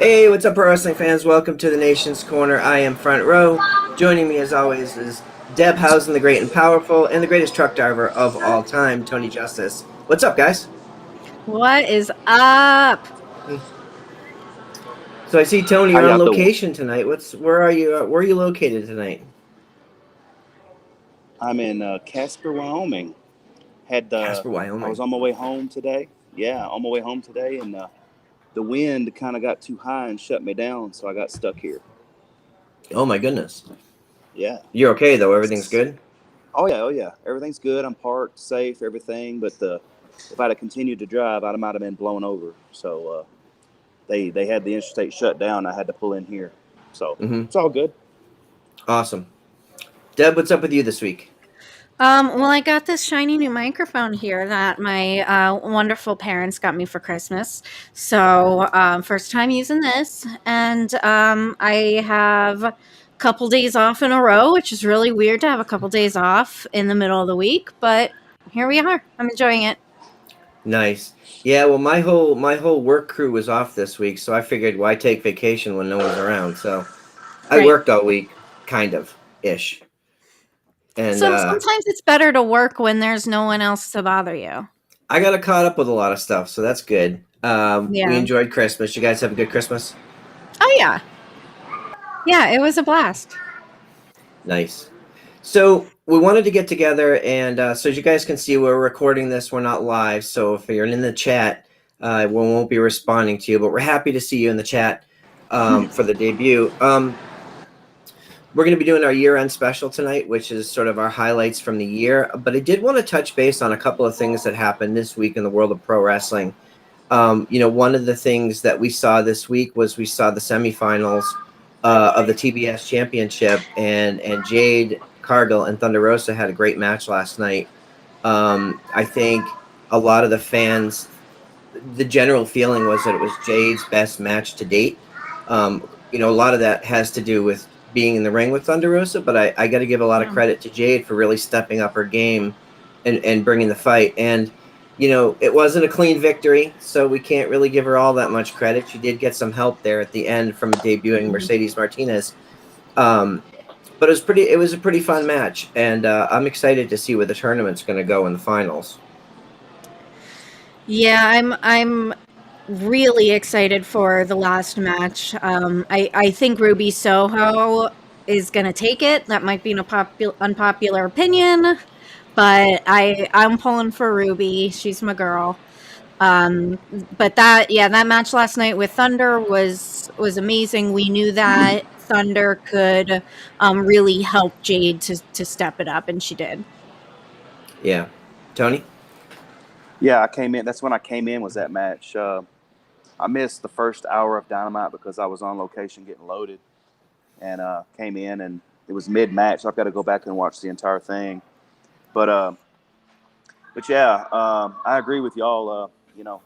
Hey, what's up, pro wrestling fans? Welcome to the Nation's Corner. I am Front Row. Joining me, as always, is Debhausen, the great and powerful, and the greatest truck driver of all time, Tony Justice. What's up, guys? What is up? So I see Tony, How you're on y'all doing? location tonight. Where are you? Where are you located tonight? I'm in Casper, Wyoming. Casper, I was Wyoming. on my way home today. Yeah, on my way home today, and the wind kind of got too high and shut me down, so I got stuck here. Oh my goodness. Yeah. You're okay though. Everything's good. Oh yeah. Everything's good. I'm parked, safe, everything. But if I'd have continued to drive, I might have been blown over. So they had the interstate shut down. I had to pull in here. So Mm-hmm. it's all good. Awesome. Deb, what's up with you this week? Well, I got this shiny new microphone here that my wonderful parents got me for Christmas. So, first time using this, and I have a couple days off in a row, which is really weird to have a couple days off in the middle of the week, but here we are. I'm enjoying it. Nice. Yeah, well, my whole work crew was off this week, so I figured why take vacation when no one's around. So I Right. worked all week, kind of ish. And Sometimes it's better to work when there's no one else to bother you. I got caught up with a lot of stuff, so that's good. We Yeah. enjoyed Christmas. You guys have a good Christmas? Oh, yeah. Yeah, it was a blast. Nice. So we wanted to get together, and so as you guys can see, we're recording this. We're not live, so if you're in the chat, we won't be responding to you, but we're happy to see you in the chat for the debut. We're going to be doing our year-end special tonight, which is sort of our highlights from the year. But I did want to touch base on a couple of things that happened this week in the world of pro wrestling. One of the things that we saw this week was we saw the semifinals of the TBS Championship, and Jade Cargill and Thunder Rosa had a great match last night. I think a lot of the fans, the general feeling was that it was Jade's best match to date. A lot of that has to do with being in the ring with Thunder Rosa, but I got to give a lot of Yeah. credit to Jade for really stepping up her game and bringing the fight. And it wasn't a clean victory, so we can't really give her all that much credit. She did get some help there at the end from debuting Mhm. Mercedes Martinez. But it was a pretty fun match, and I'm excited to see where the tournament's going to go in the finals. Yeah, I'm really excited for the last match. I think Ruby Soho is gonna take it. That might be an unpopular opinion, but I'm pulling for Ruby. She's my girl. Um, but that match last night with Thunder was amazing. We knew that Thunder could really help Jade to step it up, and she did. Yeah. Tony? Yeah, I came in. That's when I came in. Was that match? I missed the first hour of Dynamite because I was on location getting loaded, and came in and it was mid match. So I've got to go back and watch the entire thing. But uh, but yeah, I agree with y'all.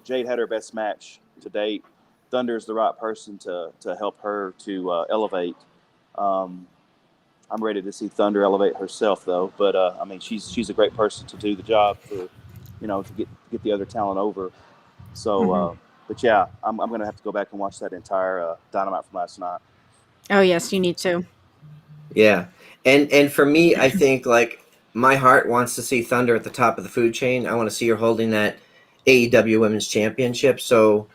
Jade had her best match to date. Thunder is the right person to help her to elevate. Um, I'm ready to see Thunder elevate herself though. But I mean, she's a great person to do the job for, to get the other talent over. So, Mhm. but yeah, I'm going to have to go back and watch that entire Dynamite from last night. Oh yes, you need to. Yeah. And for me, I think like my heart wants to see Thunder at the top of the food chain. I want to see her holding that AEW Women's Championship. So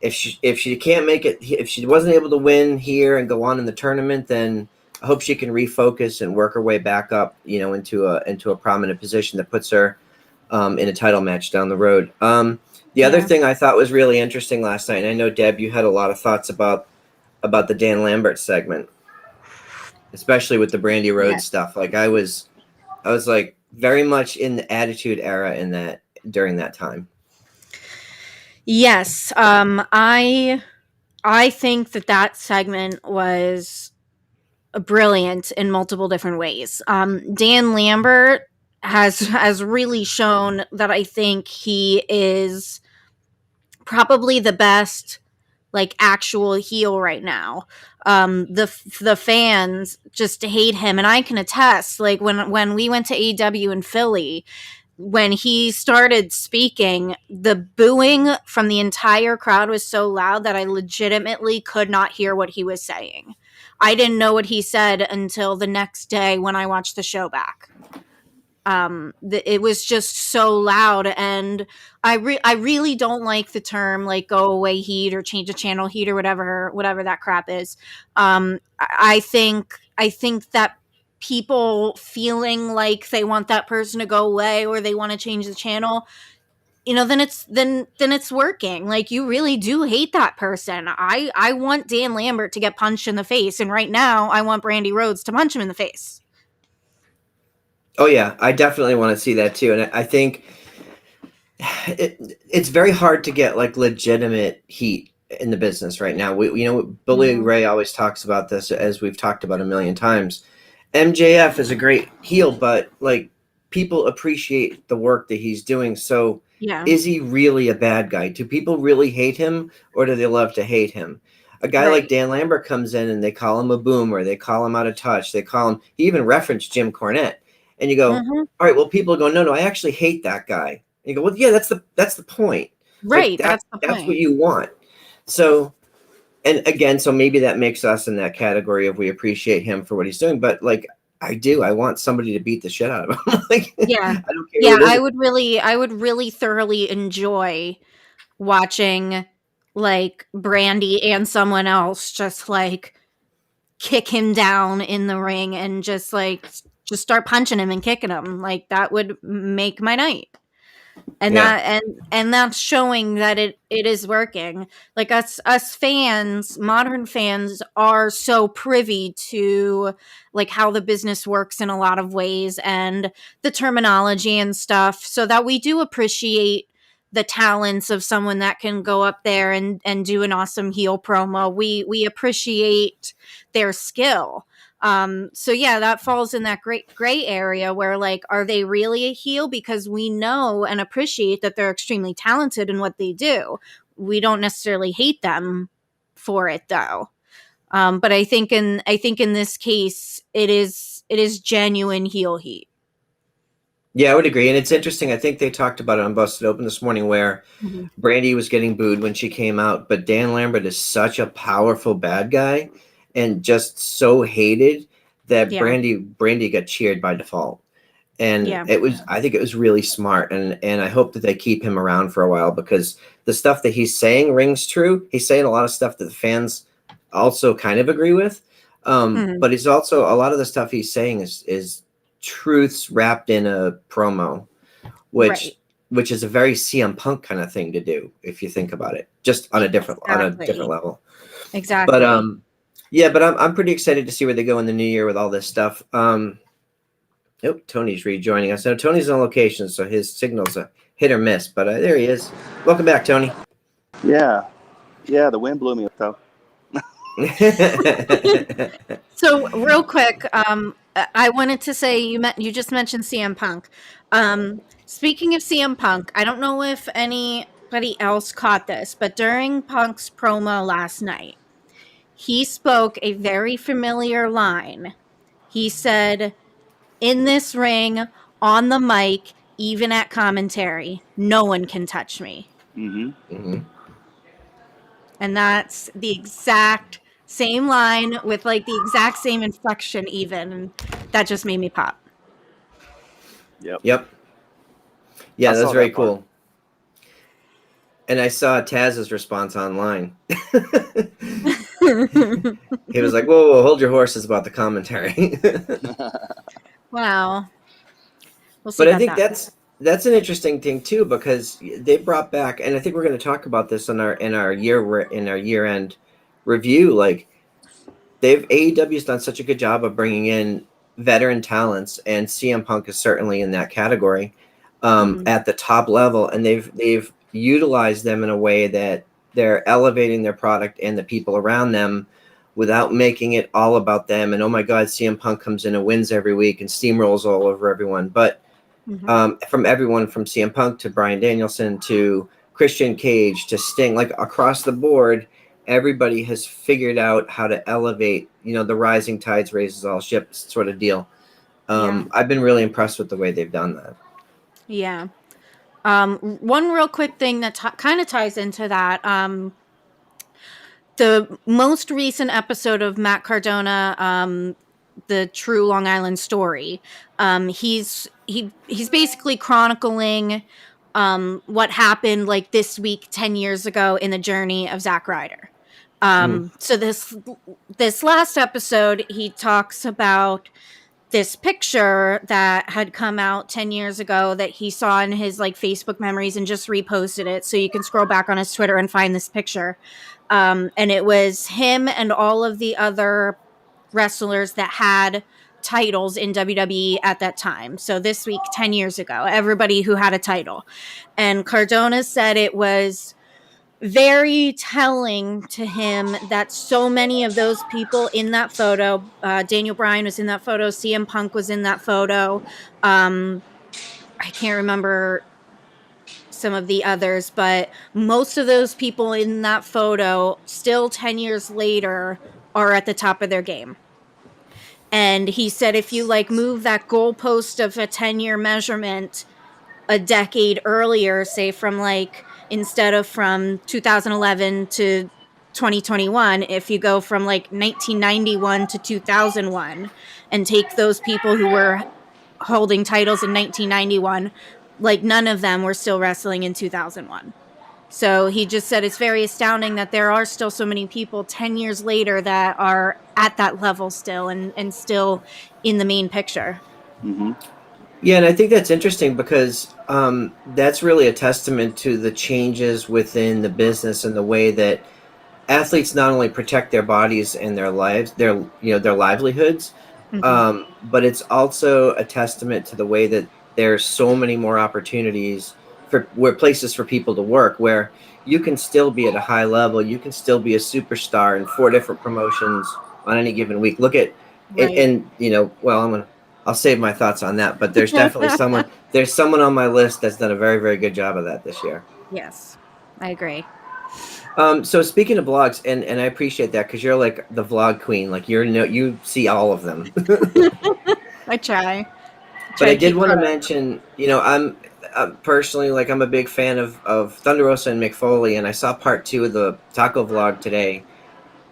if she can't make it, if she wasn't able to win here and go on in the tournament, then I hope she can refocus and work her way back up, into a prominent position that puts her in a title match down the road. The other Yeah. thing I thought was really interesting last night, and I know Deb, you had a lot of thoughts about the Dan Lambert segment, especially with the Brandy Rhodes Yes. stuff. Like I was like very much in the Attitude Era in that during that time. Yes. I think that segment was brilliant in multiple different ways. Dan Lambert has really shown that I think he is probably the best like actual heel right now. The fans just hate him, and I can attest. Like when we went to AEW in Philly, when he started speaking, the booing from the entire crowd was so loud that I legitimately could not hear what he was saying. I didn't know what he said until the next day when I watched the show back. It was just so loud, and I really don't like the term like go away heat or change the channel heat or whatever that crap is. I think that people feeling like they want that person to go away or they want to change the channel, then it's working. Like, you really do hate that person. I want Dan Lambert to get punched in the face, and right now I want Brandy Rhodes to punch him in the face. Oh yeah, I definitely want to see that too, and I think it's very hard to get like legitimate heat in the business right now. Billy Ray always talks about this, as we've talked about a million times. MJF is a great heel, but like, people appreciate the work that he's doing. So is he really a bad guy? Do people really hate him, or do they love to hate him? A guy like Dan Lambert comes in and they call him a boomer, they call him out of touch, he even referenced Jim Cornette. And you go, all right, well, people go, no, I actually hate that guy. And you go, well, yeah, that's the point. Right. Like, that's what you want. So, and again, so maybe that makes us in that category of we appreciate him for what he's doing. But like, I want somebody to beat the shit out of him. Like, yeah. I don't care. Yeah, I would really thoroughly enjoy watching like Brandy and someone else just like kick him down in the ring and just start punching him and kicking him. Like, that would make my night. And that's showing that it is working. Like, us fans, modern fans, are so privy to like how the business works in a lot of ways and the terminology and stuff, so that we do appreciate the talents of someone that can go up there and do an awesome heel promo. We appreciate their skill. So yeah, that falls in that great gray area where, like, are they really a heel? Because we know and appreciate that they're extremely talented in what they do. We don't necessarily hate them for it, though. But I think in this case, it is genuine heel heat. Yeah, I would agree. And it's interesting. I think they talked about it on Busted Open this morning, where Brandy was getting booed when she came out, but Dan Lambert is such a powerful bad guy and just so hated that Brandy got cheered by default. And I think it was really smart. And I hope that they keep him around for a while, because the stuff that he's saying rings true. He's saying a lot of stuff that the fans also kind of agree with. But he's also, a lot of the stuff he's saying is truths wrapped in a promo, which is a very CM Punk kind of thing to do, if you think about it, just on a different level. Exactly. But but I'm pretty excited to see where they go in the new year with all this stuff. Tony's rejoining us. Now Tony's on location, so his signal's a hit or miss, but there he is. Welcome back, Tony. Yeah, the wind blew me up though. So real quick, I wanted to say you just mentioned CM Punk. Speaking of CM Punk, I don't know if anybody else caught this, but during Punk's promo last night, he spoke a very familiar line. He said, "In this ring, on the mic, even at commentary, no one can touch me." And that's the exact same line with like the exact same inflection even. And that just made me pop. Yep. Yeah, that's very cool. And I saw Taz's response online. He was like, whoa, hold your horses about the commentary. Wow. We'll see. But I think that's an interesting thing too, because they brought back, and I think we're going to talk about this in our year-end review. Like, AEW's done such a good job of bringing in veteran talents, and CM Punk is certainly in that category at the top level, and they've utilized them in a way that they're elevating their product and the people around them without making it all about them. And oh my God, CM Punk comes in and wins every week and steamrolls all over everyone. But from everyone from CM Punk to Bryan Danielson to Christian Cage to Sting, like across the board, everybody has figured out how to elevate, the rising tides raises all ships sort of deal. I've been really impressed with the way they've done that. Yeah. One real quick thing that kind of ties into that. The most recent episode of Matt Cardona, the True Long Island Story, he's basically chronicling what happened like this week 10 years ago in the journey of Zack Ryder. So this last episode, he talks about this picture that had come out 10 years ago that he saw in his like Facebook memories and just reposted it. So you can scroll back on his Twitter and find this picture. And it was him and all of the other wrestlers that had titles in WWE at that time. So this week, 10 years ago, everybody who had a title. And Cardona said it was very telling to him that so many of those people in that photo, Daniel Bryan was in that photo, CM Punk was in that photo. I can't remember some of the others, but most of those people in that photo, still 10 years later, are at the top of their game. And he said if you like move that goalpost of a 10-year measurement a decade earlier, say from like instead of from 2011 to 2021, if you go from like 1991 to 2001 and take those people who were holding titles in 1991, like none of them were still wrestling in 2001. So he just said it's very astounding that there are still so many people 10 years later that are at that level still and still in the main picture. Mm-hmm. Yeah, and I think that's interesting because that's really a testament to the changes within the business and the way that athletes not only protect their bodies and their lives, their livelihoods, but it's also a testament to the way that there's so many more opportunities where places for people to work, where you can still be at a high level, you can still be a superstar in 4 different promotions on any given week. Look at it, Right. and I'll save my thoughts on that, but there's definitely someone on my list that's done a very, very good job of that this year. Yes, I agree. So speaking of vlogs, and I appreciate that because you're like the vlog queen, like you see all of them. I try. But Try I to did keep want to current. mention, I'm personally like I'm a big fan of Thunder Rosa and Mick Foley, and I saw part 2 of the taco vlog today,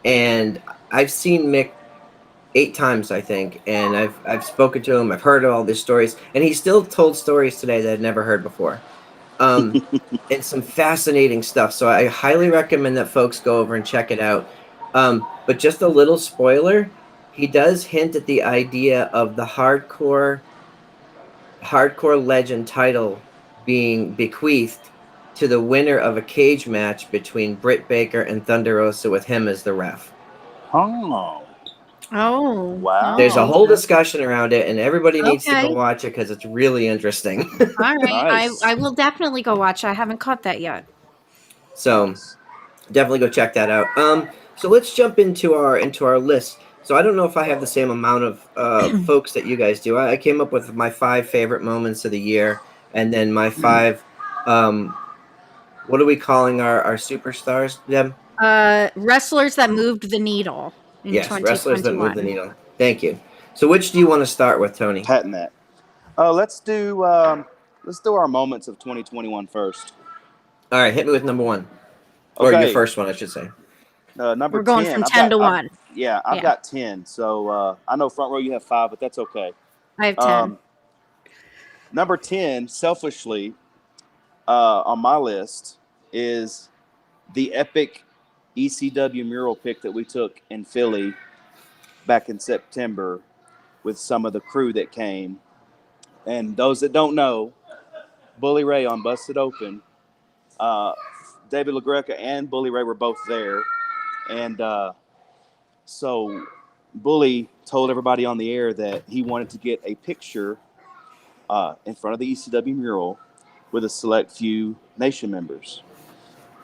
and I've seen Mick 8 times, I think, and I've spoken to him, I've heard all these stories, and he still told stories today that I'd never heard before. And some fascinating stuff. So I highly recommend that folks go over and check it out. But just a little spoiler, he does hint at the idea of the hardcore legend title being bequeathed to the winner of a cage match between Britt Baker and Thunder Rosa with him as the ref. Oh, Oh, wow. There's a okay. whole discussion around it, and everybody needs to go Okay. watch it because it's really interesting. All right. Nice. I will definitely go watch. I haven't caught that yet. So Nice. definitely go check that out. So let's jump into our list. So I don't know if I have the same amount of folks that you guys do. I came up with my 5 favorite moments of the year, and then my 5. What are we calling our superstars, Deb? Wrestlers that moved the needle in Yes, wrestlers that move the 2021. needle. Thank you. So which do you want to start with, Tony? Patent that. Let's do our moments of 2021 first. All right, hit me with number 1, or your Okay. first one, I should say. Number We're going 10. from 10 to 1. I've Yeah. got 10. So I know front row you have 5, but that's okay. I have 10. Number 10, selfishly, on my list is the epic ECW mural pic that we took in Philly back in September with some of the crew that came. And those that don't know, Bully Ray on Busted Open, David LaGreca and Bully Ray were both there. And so Bully told everybody on the air that he wanted to get a picture in front of the ECW mural with a select few Nation members.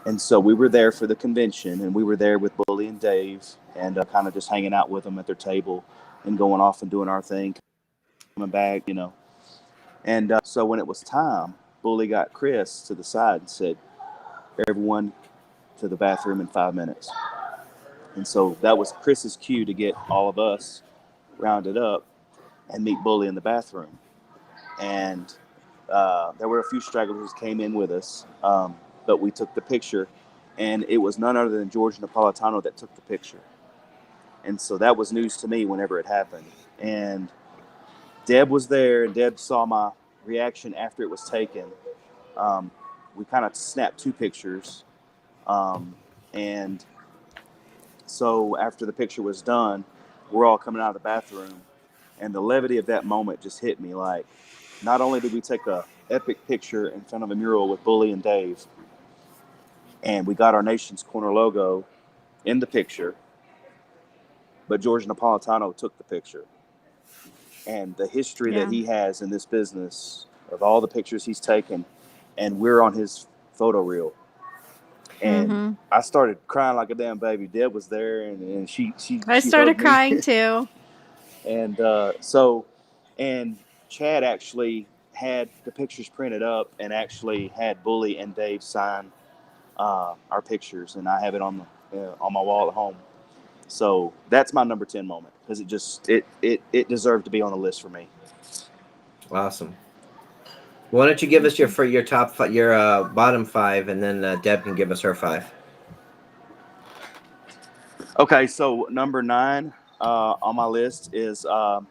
And so we were there for the convention, and we were there with Bully and Dave, and kind of just hanging out with them at their table and going off and doing our thing, coming back, And so when it was time, Bully got Chris to the side and said, everyone to the bathroom in 5 minutes. And so that was Chris's cue to get all of us rounded up and meet Bully in the bathroom. And There were a few stragglers who came in with us, but we took the picture, and it was none other than George Napolitano that took the picture. And so that was news to me whenever it happened. And Deb was there, and Deb saw my reaction after it was taken. We kind of snapped two pictures. And so after the picture was done, we're all coming out of the bathroom, and the levity of that moment just hit me. Like, not only did we take a epic picture in front of a mural with Bully and Dave, and we got our Nation's Corner logo in the picture, but George Napolitano took the picture. And the history that he has in this business, of all the pictures he's taken, and we're on his photo reel. And I started crying like a damn baby. Deb was there, and she started hugged me. crying too. And and Chad actually had the pictures printed up and actually had Bully and Dave sign our pictures, and I have it on my wall at home. So that's my number 10 moment, because it deserved to be on the list for me. Awesome. Why don't you give us your bottom 5, and then Deb can give us her 5. Okay, so number 9 on my list is the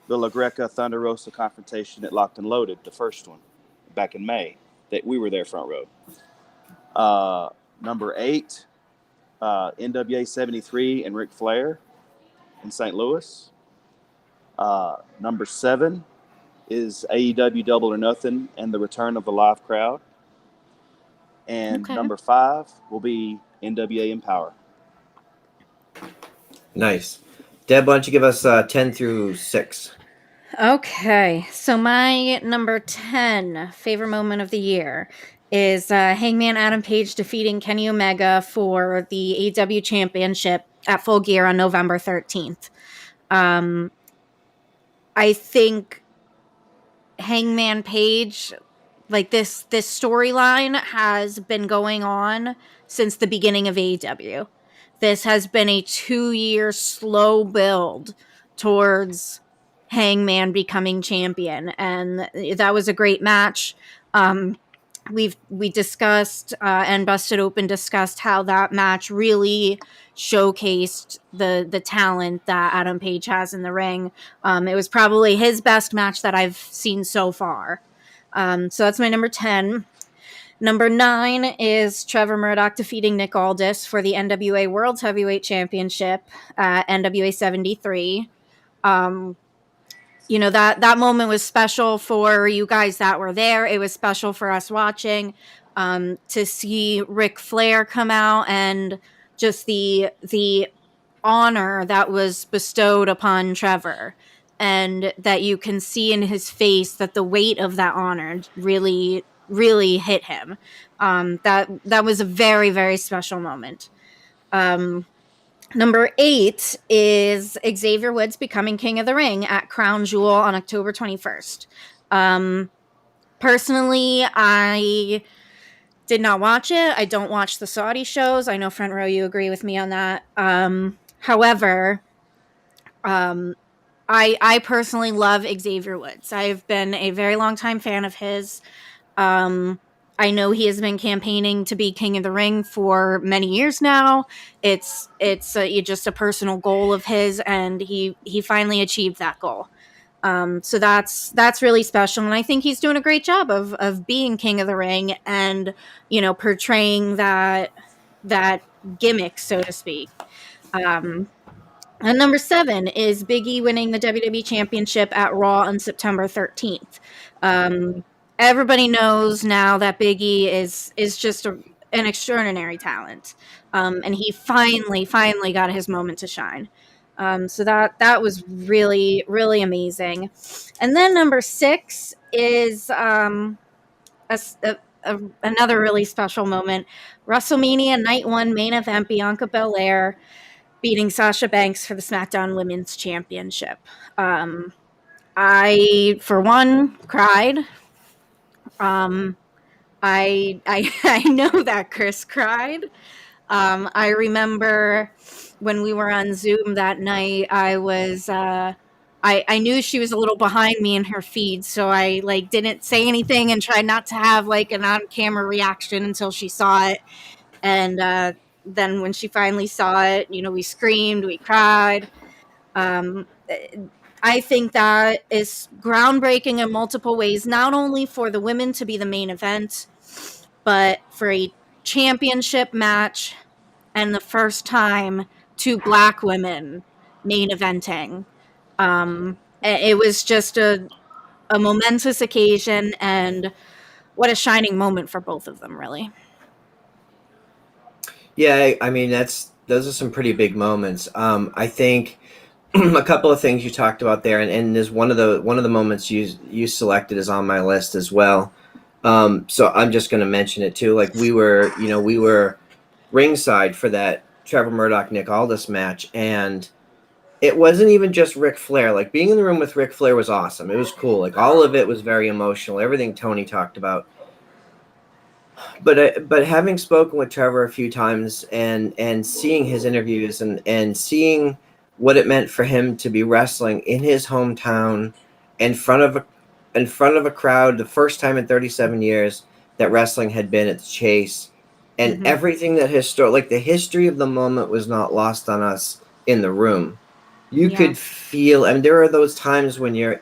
La Greca Thunder Rosa confrontation at Locked and Loaded, the first one, back in May, that we were there front row. Number 8, NWA 73 and Ric Flair in St. Louis. Number 7 is AEW Double or Nothing and the return of the live crowd. And number 5 will be NWA Empower. Nice. Deb, why don't you give us 10 through 6? Okay, so my number 10 favorite moment of the year is Hangman Adam Page defeating Kenny Omega for the AEW Championship at Full Gear on November 13th. I think Hangman Page, like this storyline has been going on since the beginning of AEW. This has been a 2-year slow build towards Hangman becoming champion, and that was a great match. We discussed and Busted Open discussed how that match really showcased the talent that Adam Page has in the ring. It was probably his best match that I've seen so far. So that's my number 10. Number 9 is Trevor Murdoch defeating Nick Aldis for the NWA World Heavyweight Championship at NWA 73. That moment was special for you guys that were there. It was special for us watching, to see Ric Flair come out, and just the honor that was bestowed upon Trevor, and that you can see in his face that the weight of that honor really, really hit him. That was a very, very special moment. Number 8 is Xavier Woods becoming King of the Ring at Crown Jewel on October 21st. Personally, I did not watch it. I don't watch the Saudi shows. I know, Front Row, you agree with me on that. However, I personally love Xavier Woods. I've been a very long time fan of his. I know he has been campaigning to be King of the Ring for many years now. It's just a personal goal of his, and he finally achieved that goal. So that's really special, and I think he's doing a great job of being King of the Ring and portraying that gimmick, so to speak. And number 7 is Big E winning the WWE Championship at Raw on September 13th. Everybody knows now that Big E is just an extraordinary talent, and he finally got his moment to shine. So that was really, really amazing. And then number 6 is another really special moment: WrestleMania Night 1 main event, Bianca Belair beating Sasha Banks for the SmackDown Women's Championship. I, for one, cried. I know that Chris cried. I remember when we were on Zoom that night, I was I knew she was a little behind me in her feed, so I like didn't say anything and tried not to have like an on-camera reaction until she saw it. And then when she finally saw it, we screamed, we cried. Um, I think that is groundbreaking in multiple ways, not only for the women to be the main event, but for a championship match and the first time two Black women main eventing. It was just a momentous occasion, and what a shining moment for both of them, really. Yeah, I mean those are some pretty big moments. I think a couple of things you talked about there, and there's one of the moments you selected is on my list as well. So I'm just going to mention it too. Like we were ringside for that Trevor Murdoch Nick Aldis match, and it wasn't even just Ric Flair. Like being in the room with Ric Flair was awesome. It was cool. Like all of it was very emotional. Everything Tony talked about. But having spoken with Trevor a few times and seeing his interviews and seeing what it meant for him to be wrestling in his hometown in front of a crowd the first time in 37 years that wrestling had been at the Chase, and everything that the history of the moment was not lost on us in the room. You could feel, and there are those times when you're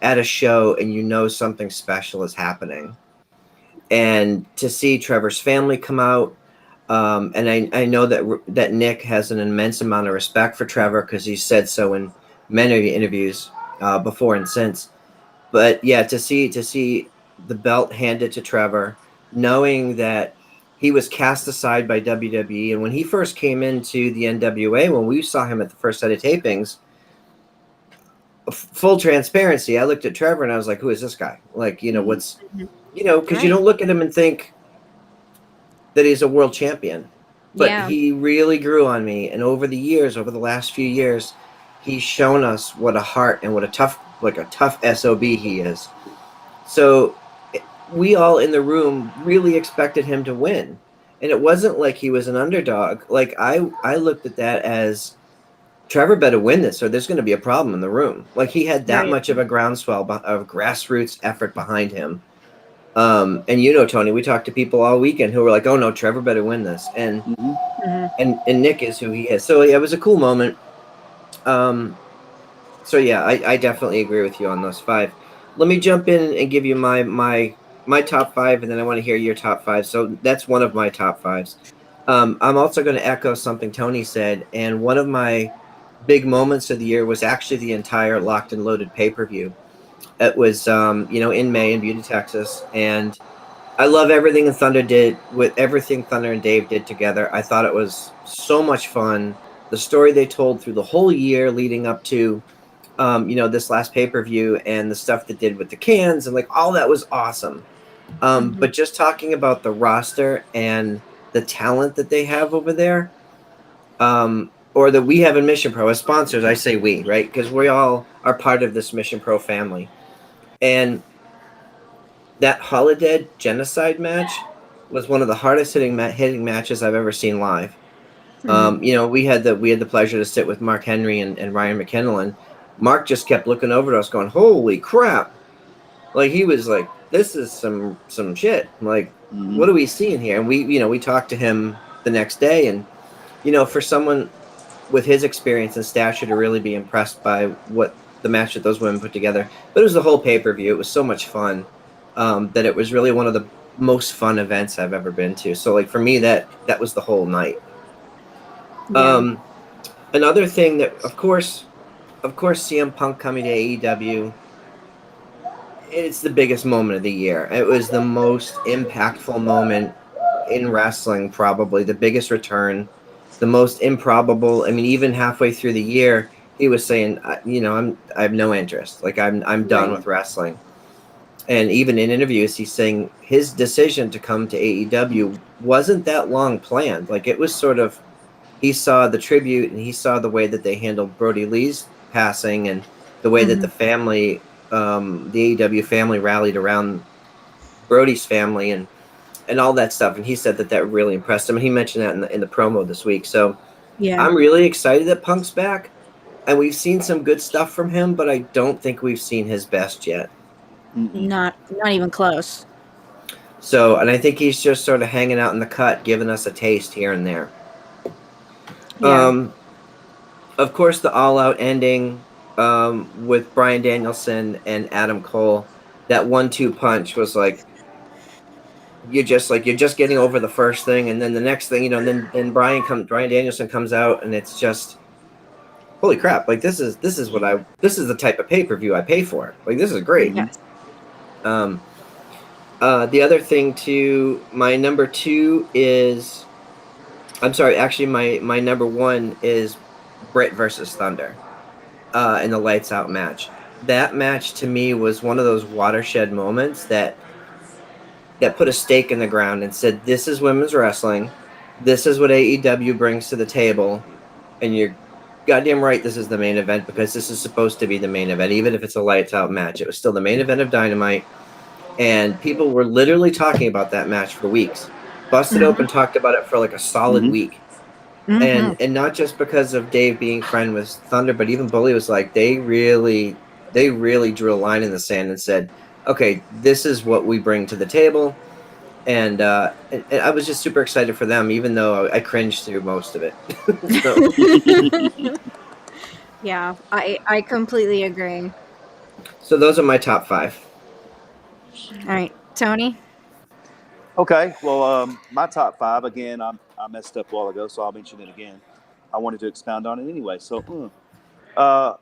at a show and you know something special is happening, and to see Trevor's family come out, and I know that Nick has an immense amount of respect for Trevor because he said so in many interviews before and since. But yeah, to see the belt handed to Trevor, knowing that he was cast aside by WWE, and when he first came into the NWA, when we saw him at the first set of tapings, full transparency, I looked at Trevor and I was like, "Who is this guy?" Like, what's because you don't look at him and think that he's a world champion, but he really grew on me. And over the last few years, he's shown us what a heart and what a tough SOB he is. So we all in the room really expected him to win. And it wasn't like he was an underdog. Like I looked at that as Trevor better win this or there's going to be a problem in the room. Like he had that much of a groundswell of grassroots effort behind him. And Tony, we talked to people all weekend who were like, "Oh no, Trevor better win this," and Nick is who he is. So yeah, it was a cool moment. So yeah, I definitely agree with you on those five. Let me jump in and give you my top five, and then I want to hear your top five. So that's one of my top fives. I'm also going to echo something Tony said, and one of my big moments of the year was actually the entire Locked and Loaded pay-per-view. It was, in May in Beauty, Texas, and I love everything everything Thunder and Dave did together. I thought it was so much fun. The story they told through the whole year leading up to, this last pay-per-view, and the stuff that did with the cans and like all that was awesome. But just talking about the roster and the talent that they have over there, or that we have in Mission Pro as sponsors, I say we, right? Because we all are part of this Mission Pro family. And that Holodead genocide match was one of the hardest hitting matches I've ever seen live. We had the pleasure to sit with Mark Henry and Ryan McKinnon. Mark just kept looking over at us going, "Holy crap." Like he was like, "This is some shit. Like, what are we seeing here?" And we talked to him the next day, and for someone with his experience and stature to really be impressed by what the match that those women put together. But it was the whole pay-per-view. It was so much fun that it was really one of the most fun events I've ever been to. So like for me, that was the whole night. Another thing that, of course, CM Punk coming to AEW, it's the biggest moment of the year. It was the most impactful moment in wrestling, probably the biggest return, the most improbable. I mean, even halfway through the year, he was saying, I have no interest. Like I'm done with wrestling. And even in interviews, he's saying his decision to come to AEW wasn't that long planned. Like it was sort of, he saw the tribute and he saw the way that they handled Brody Lee's passing and the way that the family, the AEW family rallied around Brody's family and all that stuff. And he said that really impressed him. And he mentioned that in the promo this week. So I'm really excited that Punk's back. and we've seen some good stuff from him, but I don't think we've seen his best yet. Mm-mm. Not even close. So, and I think he's just sort of hanging out in the cut, giving us a taste here and there. Yeah. Of course, the all-out ending with Bryan Danielson and Adam Cole, that 1-2 punch was like you're just getting over the first thing, and then the next thing, then Bryan Danielson comes out, and it's just holy crap! Like this is the type of pay-per-view I pay for. Like this is great. Mhm. Yes. The other thing too, my number two is, I'm sorry, actually my number one is Britt versus Thunder. In the lights out match. That match to me was one of those watershed moments that put a stake in the ground and said, "This is women's wrestling. This is what AEW brings to the table." And you're goddamn right. This is the main event because this is supposed to be the main event, even if it's a lights out match. It was still the main event of Dynamite, and people were literally talking about that match for weeks. Busted Open talked about it for like a solid Mhm. week. Mm-hmm. And not just because of Dave being friend with Thunder, but even Bully was like they really drew a line in the sand and said, okay, this is what we bring to the table. And I was just super excited for them, even though I cringed through most of it. So Yeah, I completely agree. those are my top five. All right, Tony. Okay, well, my top five again. I messed up a while ago, so I'll mention it again. I wanted to expound on it anyway. So, my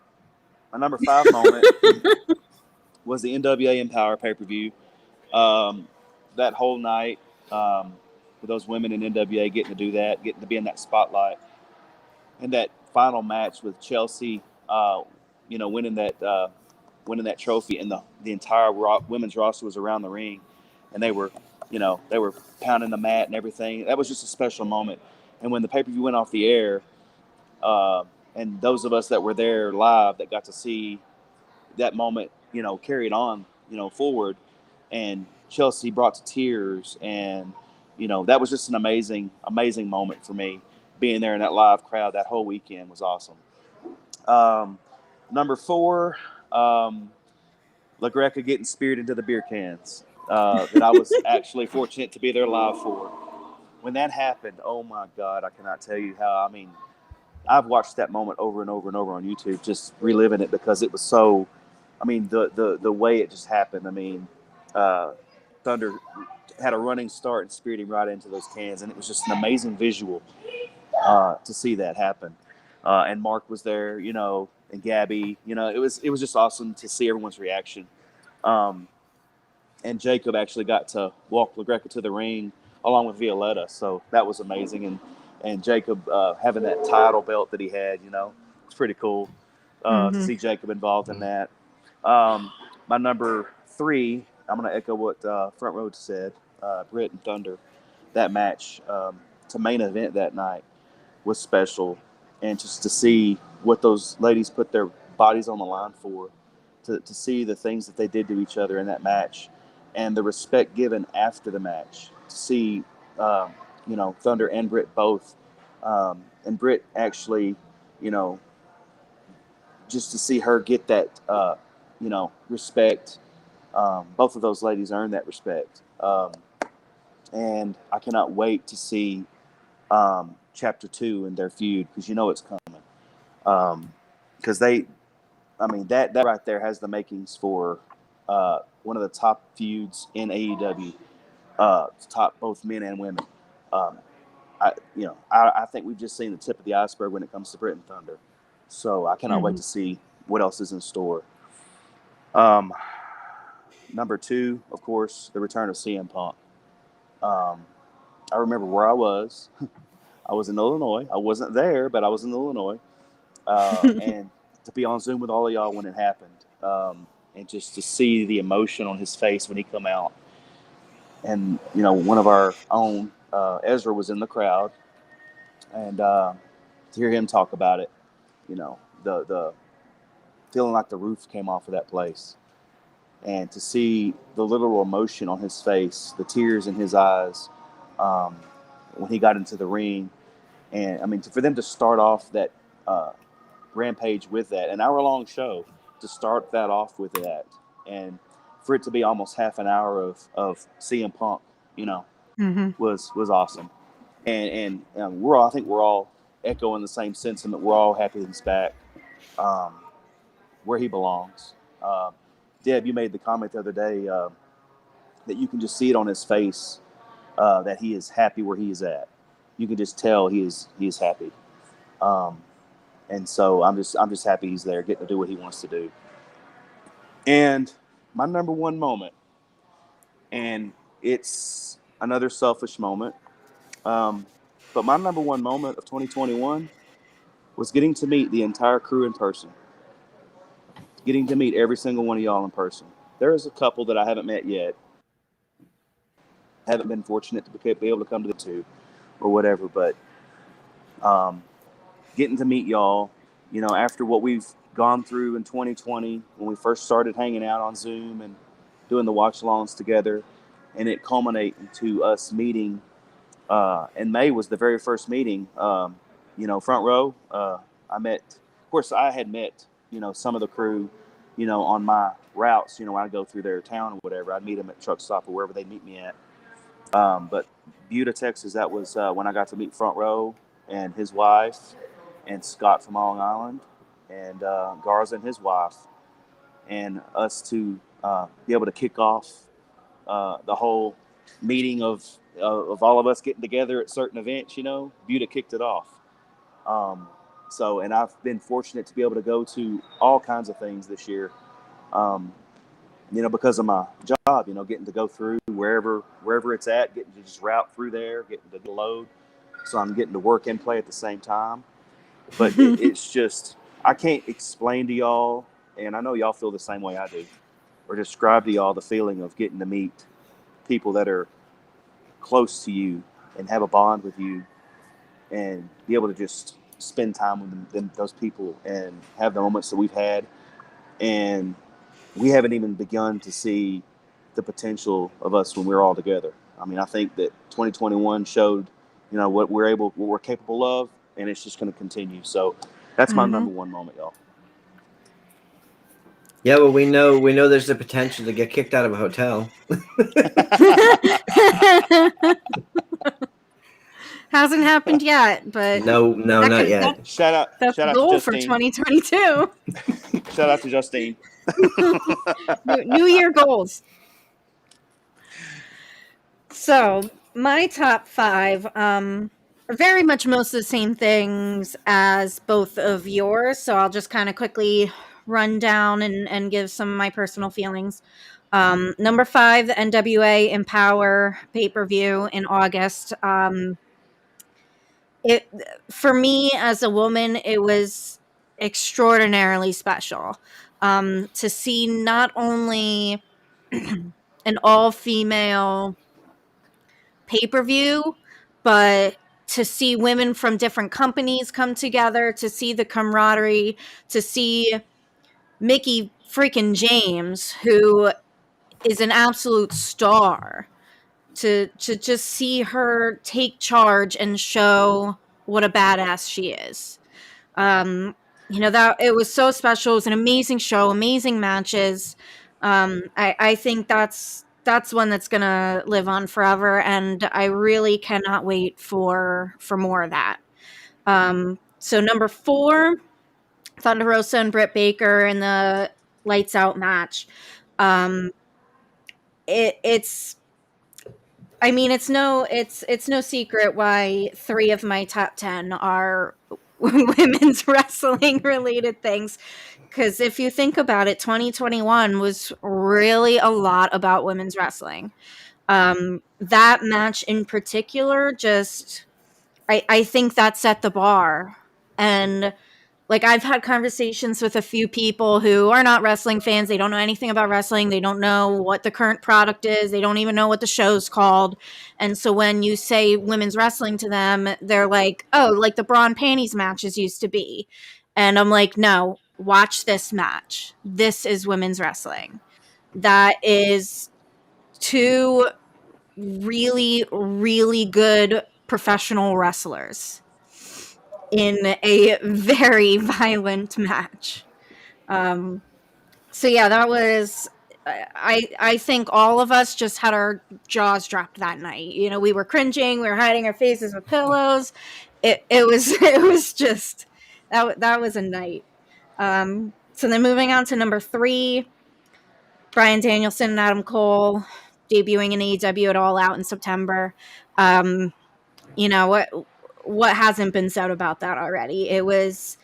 number five moment was the NWA Empower pay per view. That whole night, with those women in NWA getting to do that, getting to be in that spotlight, and that final match with Chelsea, winning that trophy, and the entire women's roster was around the ring, and they were pounding the mat and everything. That was just a special moment. And when the pay per view went off the air, uh, and those of us that were there live that got to see that moment, carried on, forward, and Chelsea brought to tears, and that was just an amazing, amazing moment for me. Being there in that live crowd that whole weekend was awesome. Um, Number four, LaGreca getting speared into the beer cans that I was actually fortunate to be there live for. When that happened, oh my God, I cannot tell you how. I mean, I've watched that moment over and over and over on YouTube, just reliving it because it was so. I mean, the way it just happened. I mean, Thunder had a running start and speared him right into those cans, and it was just an amazing visual to see that happen. And Mark was there, and Gabby. It was just awesome to see everyone's reaction. Um, and Jacob actually got to walk LaGreca to the ring along with Violetta, so that was amazing. And Jacob having that title belt that he had, it's pretty cool to Mm-hmm. see Jacob involved in that. My number three, I'm going to echo what Front Row said. Britt and Thunder, that match to main event that night was special, and just to see what those ladies put their bodies on the line for, to see the things that they did to each other in that match, and the respect given after the match. To see, Thunder and Britt both, and Britt actually, you know, just to see her get that, respect. Both of those ladies earned that respect, and I cannot wait to see chapter 2 in their feud, because it's coming. Because that right there has the makings for one of the top feuds in AEW, top both men and women. Um, I think we've just seen the tip of the iceberg when it comes to Britt and Thunder. So I cannot wait Mm-hmm. to see what else is in store. Um, Number 2, of course, the return of CM Punk. I remember where I was. I was in Illinois. I wasn't there, but I was in Illinois. And to be on Zoom with all of y'all when it happened, and just to see the emotion on his face when he come out. And, one of our own, Ezra, was in the crowd. And to hear him talk about it, the feeling like the roof came off of that place. And to see the literal emotion on his face, the tears in his eyes, when he got into the ring. And, for them to start off that Rampage with that, an hour-long show to start that off with that, and for it to be almost half an hour of CM Punk, was awesome. And I think we're all echoing the same sentiment. We're all happy he's back, where he belongs. Deb, you made the comment the other day that you can just see it on his face that he is happy where he is at. You can just tell he is happy. And so I'm just happy he's there, getting to do what he wants to do. And my number one moment, and it's another selfish moment, but my number one moment of 2021 was getting to meet the entire crew in person, getting to meet every single one of y'all in person. There is a couple that I haven't met yet, haven't been fortunate to be able to come to the two or whatever, but getting to meet y'all, after what we've gone through in 2020 when we first started hanging out on Zoom and doing the watch-alongs together, and it culminating to us meeting. And May was the very first meeting. Front row. Of course, I had met some of the crew, on my routes. When I go through their town or whatever, I'd meet them at truck stop or wherever they meet me at. But Buda, Texas, that was when I got to meet Front Row and his wife, and Scott from Long Island, and Garza and his wife, and us to be able to kick off the whole meeting of all of us getting together at certain events. Buda kicked it off. And I've been fortunate to be able to go to all kinds of things this year, because of my job, getting to go through wherever it's at, getting to just route through there, getting to load. So I'm getting to work and play at the same time. But it's just, I can't explain to y'all, and I know y'all feel the same way I do, or describe to y'all the feeling of getting to meet people that are close to you and have a bond with you, and be able to just spend time with those people and have the moments that we've had. And we haven't even begun to see the potential of us when we're all together. I mean, I think that 2021 showed, what we're capable of, and it's just going to continue. So that's my number one moment, y'all. Yeah, well, we know there's the potential to get kicked out of a hotel. Hasn't happened yet, but no, not yet. Shout out the goal to for Justine. 2022. Shout out to Justine. New Year goals. So my top 5 are very much most of the same things as both of yours. So I'll just kind of quickly run down and give some of my personal feelings. Number 5, the NWA Empower pay-per-view in August. It, for me as a woman, it was extraordinarily special to see not only an all-female pay-per-view, but to see women from different companies come together, to see the camaraderie, to see Mickey freaking James, who is an absolute star, to just see her take charge and show what a badass she is. That it was so special. It was an amazing show, amazing matches. I think that's one that's gonna live on forever, and I really cannot wait for more of that. So number 4, Thunder Rosa and Britt Baker in the Lights Out match. It's no secret why 3 of my top 10 are women's wrestling related things. Because if you think about it, 2021 was really a lot about women's wrestling. That match in particular, I think that set the bar. And I've had conversations with a few people who are not wrestling fans. They don't know anything about wrestling. They don't know what the current product is. They don't even know what the show's called. And so when you say women's wrestling to them, they're like, oh, like the bra and panties matches used to be. And I'm like, no, watch this match. This is women's wrestling. That is 2 really, really good professional wrestlers. in a very violent match. So yeah, that was. I think all of us just had our jaws dropped that night. You know, we were cringing, we were hiding our faces with pillows. It was it was just that was a night. So then moving on to number 3, Bryan Danielson and Adam Cole debuting in AEW at All Out in September. You know what hasn't been said about that already? It was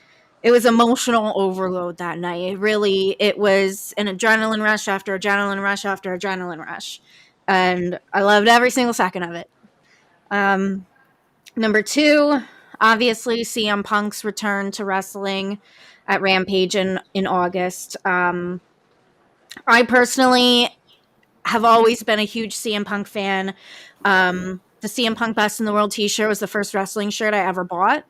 emotional overload that night. It was an adrenaline rush after adrenaline rush after adrenaline rush, and I loved every single second of it. Number 2, obviously CM Punk's return to wrestling at Rampage in August. I personally have always been a huge CM Punk fan. The CM Punk Best in the World t-shirt was the first wrestling shirt I ever bought.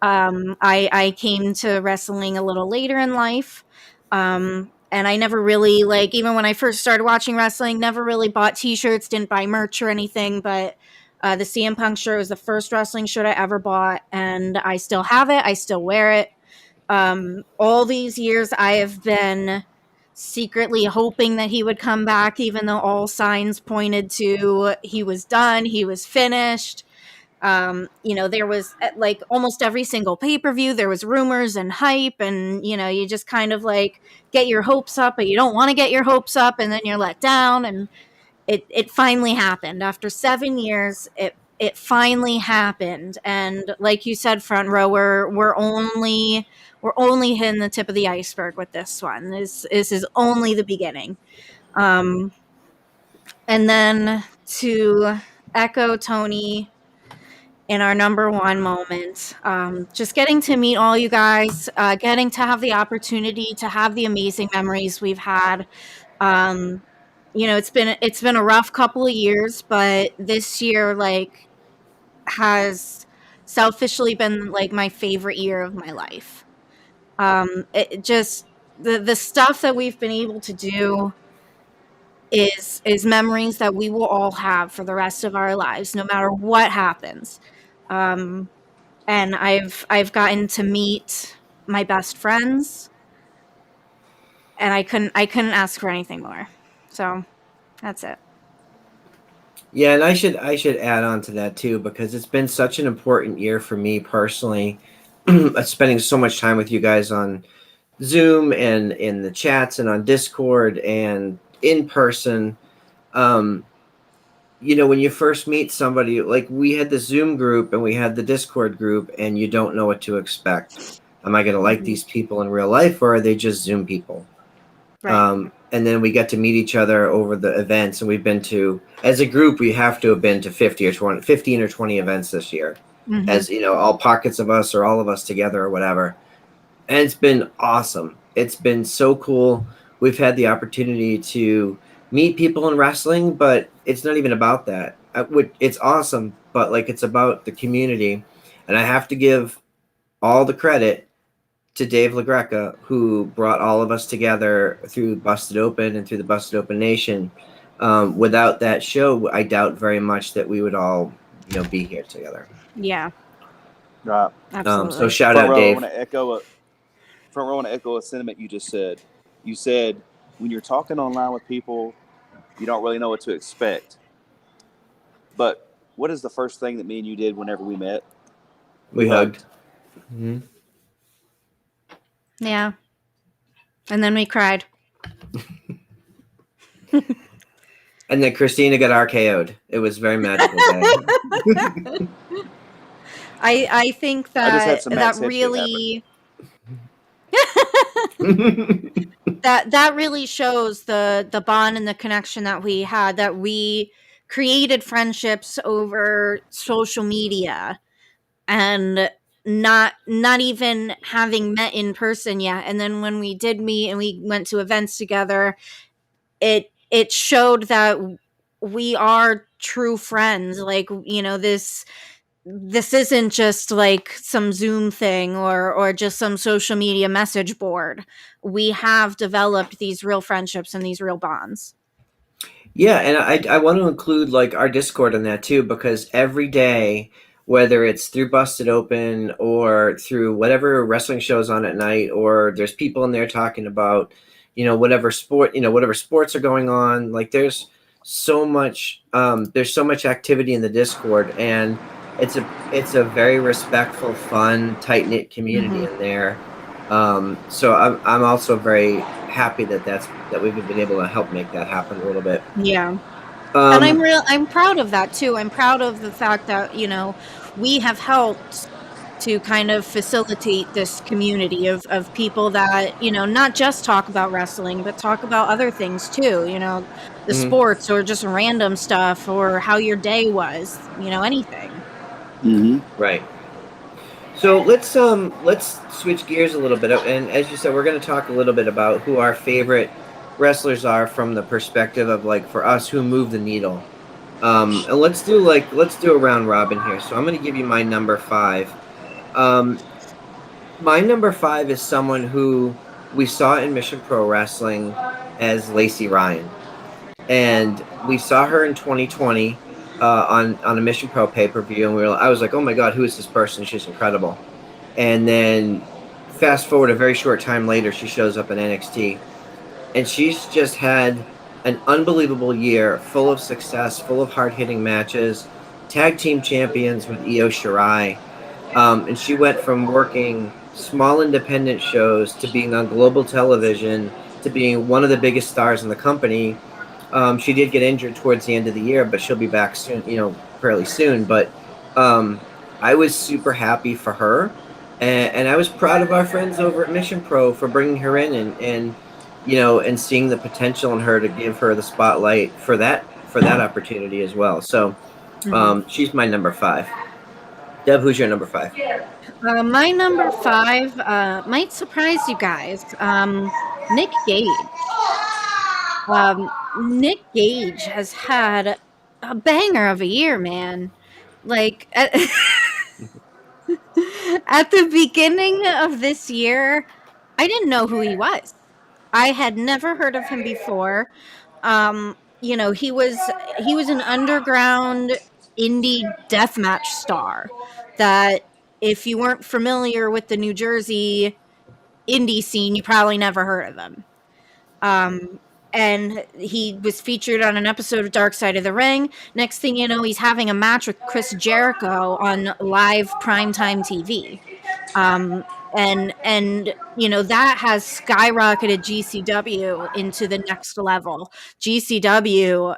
I came to wrestling a little later in life. And I never really, like, even when I first started watching wrestling, never really bought t-shirts, didn't buy merch or anything, but the CM Punk shirt was the first wrestling shirt I ever bought, and I still have it. I still wear it. All these years I have been secretly hoping that he would come back, even though all signs pointed to he was done, he was finished. You know, there was like almost every single pay-per-view, there was rumors and hype, and you know, you just kind of like get your hopes up, but you don't want to get your hopes up, and then you're let down. And it finally happened after 7 years. It finally happened, and like you said, front row, we're only hitting the tip of the iceberg with this one. This is only the beginning. And then to echo Tony in our number 1 moment, just getting to meet all you guys, getting to have the opportunity to have the amazing memories we've had. You know, it's been a rough couple of years, but this year, like, has selfishly been like my favorite year of my life. It just the stuff that we've been able to do is memories that we will all have for the rest of our lives, no matter what happens. And I've gotten to meet my best friends, and I couldn't ask for anything more. So that's it. Yeah, and I should add on to that too, because it's been such an important year for me personally. Spending so much time with you guys on Zoom and in the chats and on Discord and in person. You know, when you first meet somebody, like we had the Zoom group and we had the Discord group, and you don't know what to expect. Am I going to like these people in real life, or are they just Zoom people? Right. And then we get to meet each other over the events, and we've been to, as a group, we have to have been to 15 or 20 events this year, as you know, all pockets of us or all of us together or whatever. And it's been awesome. It's been so cool. We've had the opportunity to meet people in wrestling, but it's not even about that. It's awesome, but like, it's about the community. And I have to give all the credit to Dave LaGreca, who brought all of us together through Busted Open and through the Busted Open Nation. Without that show, I doubt very much that we would all, you know, be here together. Yeah. Right. Absolutely. So shout Front out, row, Dave. I want to echo a sentiment you just said. You said when you're talking online with people, you don't really know what to expect. But what is the first thing that me and you did whenever we met? We hugged. Mm-hmm. Yeah. And then we cried. And then Christina got RKO'd. It was very magical day. I think I just had that some Matt's that head shit really that really shows the bond and the connection that we had, that we created friendships over social media and not even having met in person yet. And then when we did meet and we went to events together, it showed that we are true friends. Like, you know, this isn't just like some Zoom thing or just some social media message board. We have developed these real friendships and these real bonds. Yeah, and I want to include like our Discord in that too, because every day whether it's through Busted Open or through whatever wrestling shows on at night, or there's people in there talking about, whatever sports are going on. Like there's so much activity in the Discord, and it's a very respectful, fun, tight-knit community in there. So I'm also very happy that we've been able to help make that happen a little bit. Yeah. And I'm proud of that too. I'm proud of the fact that, we have helped to kind of facilitate this community of people that, not just talk about wrestling, but talk about other things too, the sports or just random stuff or how your day was, anything. Right. So let's switch gears a little bit, and as you said, we're going to talk a little bit about who our favorite wrestlers are from the perspective of, like, for us, who move the needle. And let's do a round robin here. So I'm going to give you my number 5. My number 5 is someone who we saw in Mission Pro Wrestling as Lacey Ryan, and we saw her in 2020 on a Mission Pro pay-per-view, and I was like, oh my god, who is this person? She's incredible. And then fast forward a very short time later, she shows up in NXT, and she's just had an unbelievable year, full of success, full of hard-hitting matches, tag team champions with Io Shirai. And she went from working small independent shows to being on global television to being one of the biggest stars in the company. She did get injured towards the end of the year, but she'll be back soon, fairly soon. But I was super happy for her, and I was proud of our friends over at Mission Pro for bringing her in and seeing the potential in her to give her the spotlight for that opportunity as well. So she's my number 5. Deb, who's your number 5? My number 5 might surprise you guys. Nick Gage. Nick Gage has had a banger of a year, man. Like at the beginning of this year, I didn't know who he was. I had never heard of him before. He was an underground indie deathmatch star that, if you weren't familiar with the New Jersey indie scene, you probably never heard of him. And he was featured on an episode of Dark Side of the Ring. Next thing you know, he's having a match with Chris Jericho on live primetime TV. And that has skyrocketed GCW into the next level. GCW,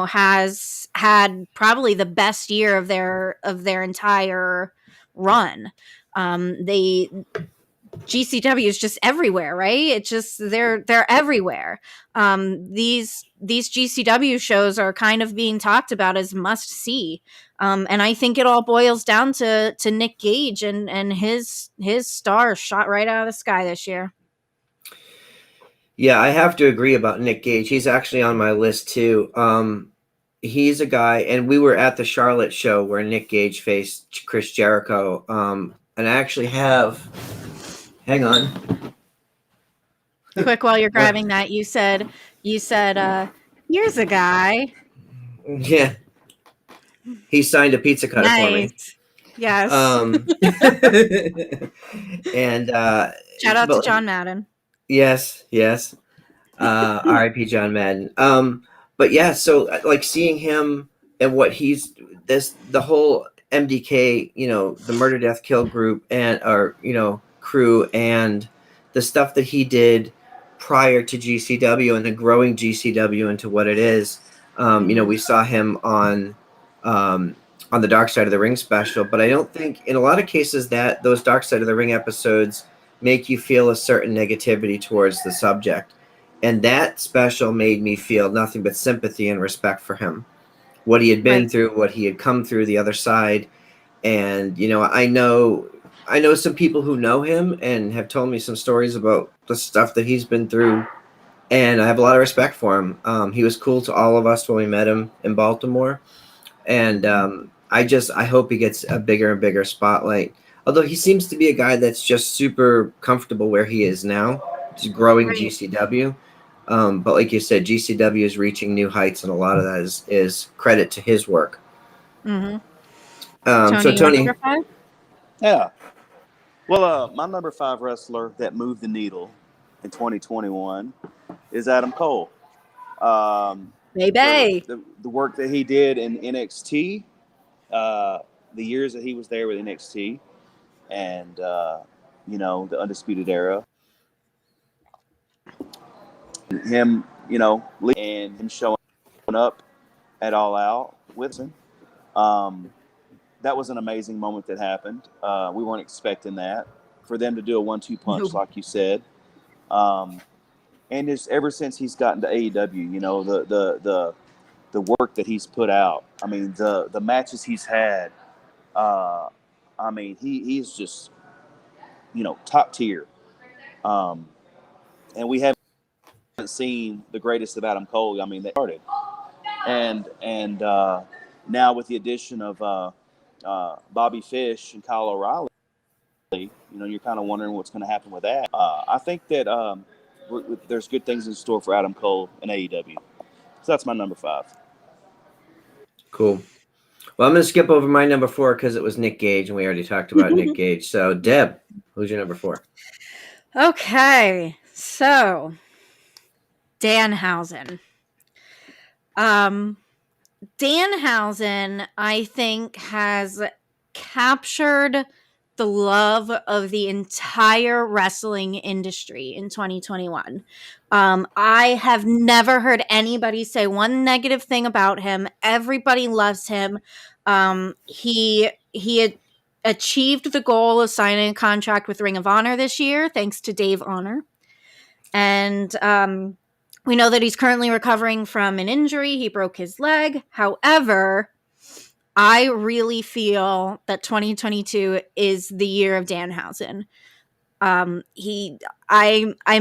has had probably the best year of their entire run. GCW is just everywhere, right? It's just they're everywhere. These GCW shows are kind of being talked about as must see, and I think it all boils down to Nick Gage and his star shot right out of the sky this year. Yeah, I have to agree about Nick Gage. He's actually on my list too. He's a guy, and we were at the Charlotte show where Nick Gage faced Chris Jericho. And I actually have. Hang on. Quick, while you're grabbing that, you said, here's a guy. Yeah. He signed a pizza cutter for me. Yes. And shout out to John Madden. Yes. R.I.P. John Madden. But yeah, so like seeing him and what the whole MDK, the Murder Death Kill group crew, and the stuff that he did prior to GCW and the growing GCW into what it is. We saw him on the Dark Side of the Ring special, but I don't think in a lot of cases that those Dark Side of the Ring episodes make you feel a certain negativity towards the subject. And that special made me feel nothing but sympathy and respect for him, what he had been through, what he had come through the other side. And, I know some people who know him and have told me some stories about the stuff that he's been through, and I have a lot of respect for him. He was cool to all of us when we met him in Baltimore, and I hope he gets a bigger and bigger spotlight. Although he seems to be a guy that's just super comfortable where he is now, just growing GCW. But like you said, GCW is reaching new heights, and a lot of that is credit to his work. Mm-hmm. So Tony, your Tony, number 5? Yeah. Well, my number 5 wrestler that moved the needle in 2021 is Adam Cole. Baby. The work that he did in NXT, the years that he was there with NXT, and the Undisputed Era, him, and him showing up at All Out with him. That was an amazing moment that happened. We weren't expecting that for them to do a 1-2 punch, No. like you said. And just ever since he's gotten to AEW, the work that he's put out. I mean, the matches he's had. He's just top tier. And we haven't seen the greatest of Adam Cole. I mean, they started, and now with the addition of Bobby Fish and Kyle O'Reilly, you're kind of wondering what's going to happen with that. I think that there's good things in store for Adam Cole and AEW. So that's my number 5. cool. Well, I'm going to skip over my number 4 because it was Nick Gage, and we already talked about Nick Gage. So, Deb, who's your number 4? Okay, so Danhausen. Danhausen, I think, has captured the love of the entire wrestling industry in 2021. I have never heard anybody say one negative thing about him. Everybody loves him. He had achieved the goal of signing a contract with Ring of Honor this year, thanks to Dave Honor. And we know that he's currently recovering from an injury. He broke his leg. However, I really feel that 2022 is the year of Danhausen. I'm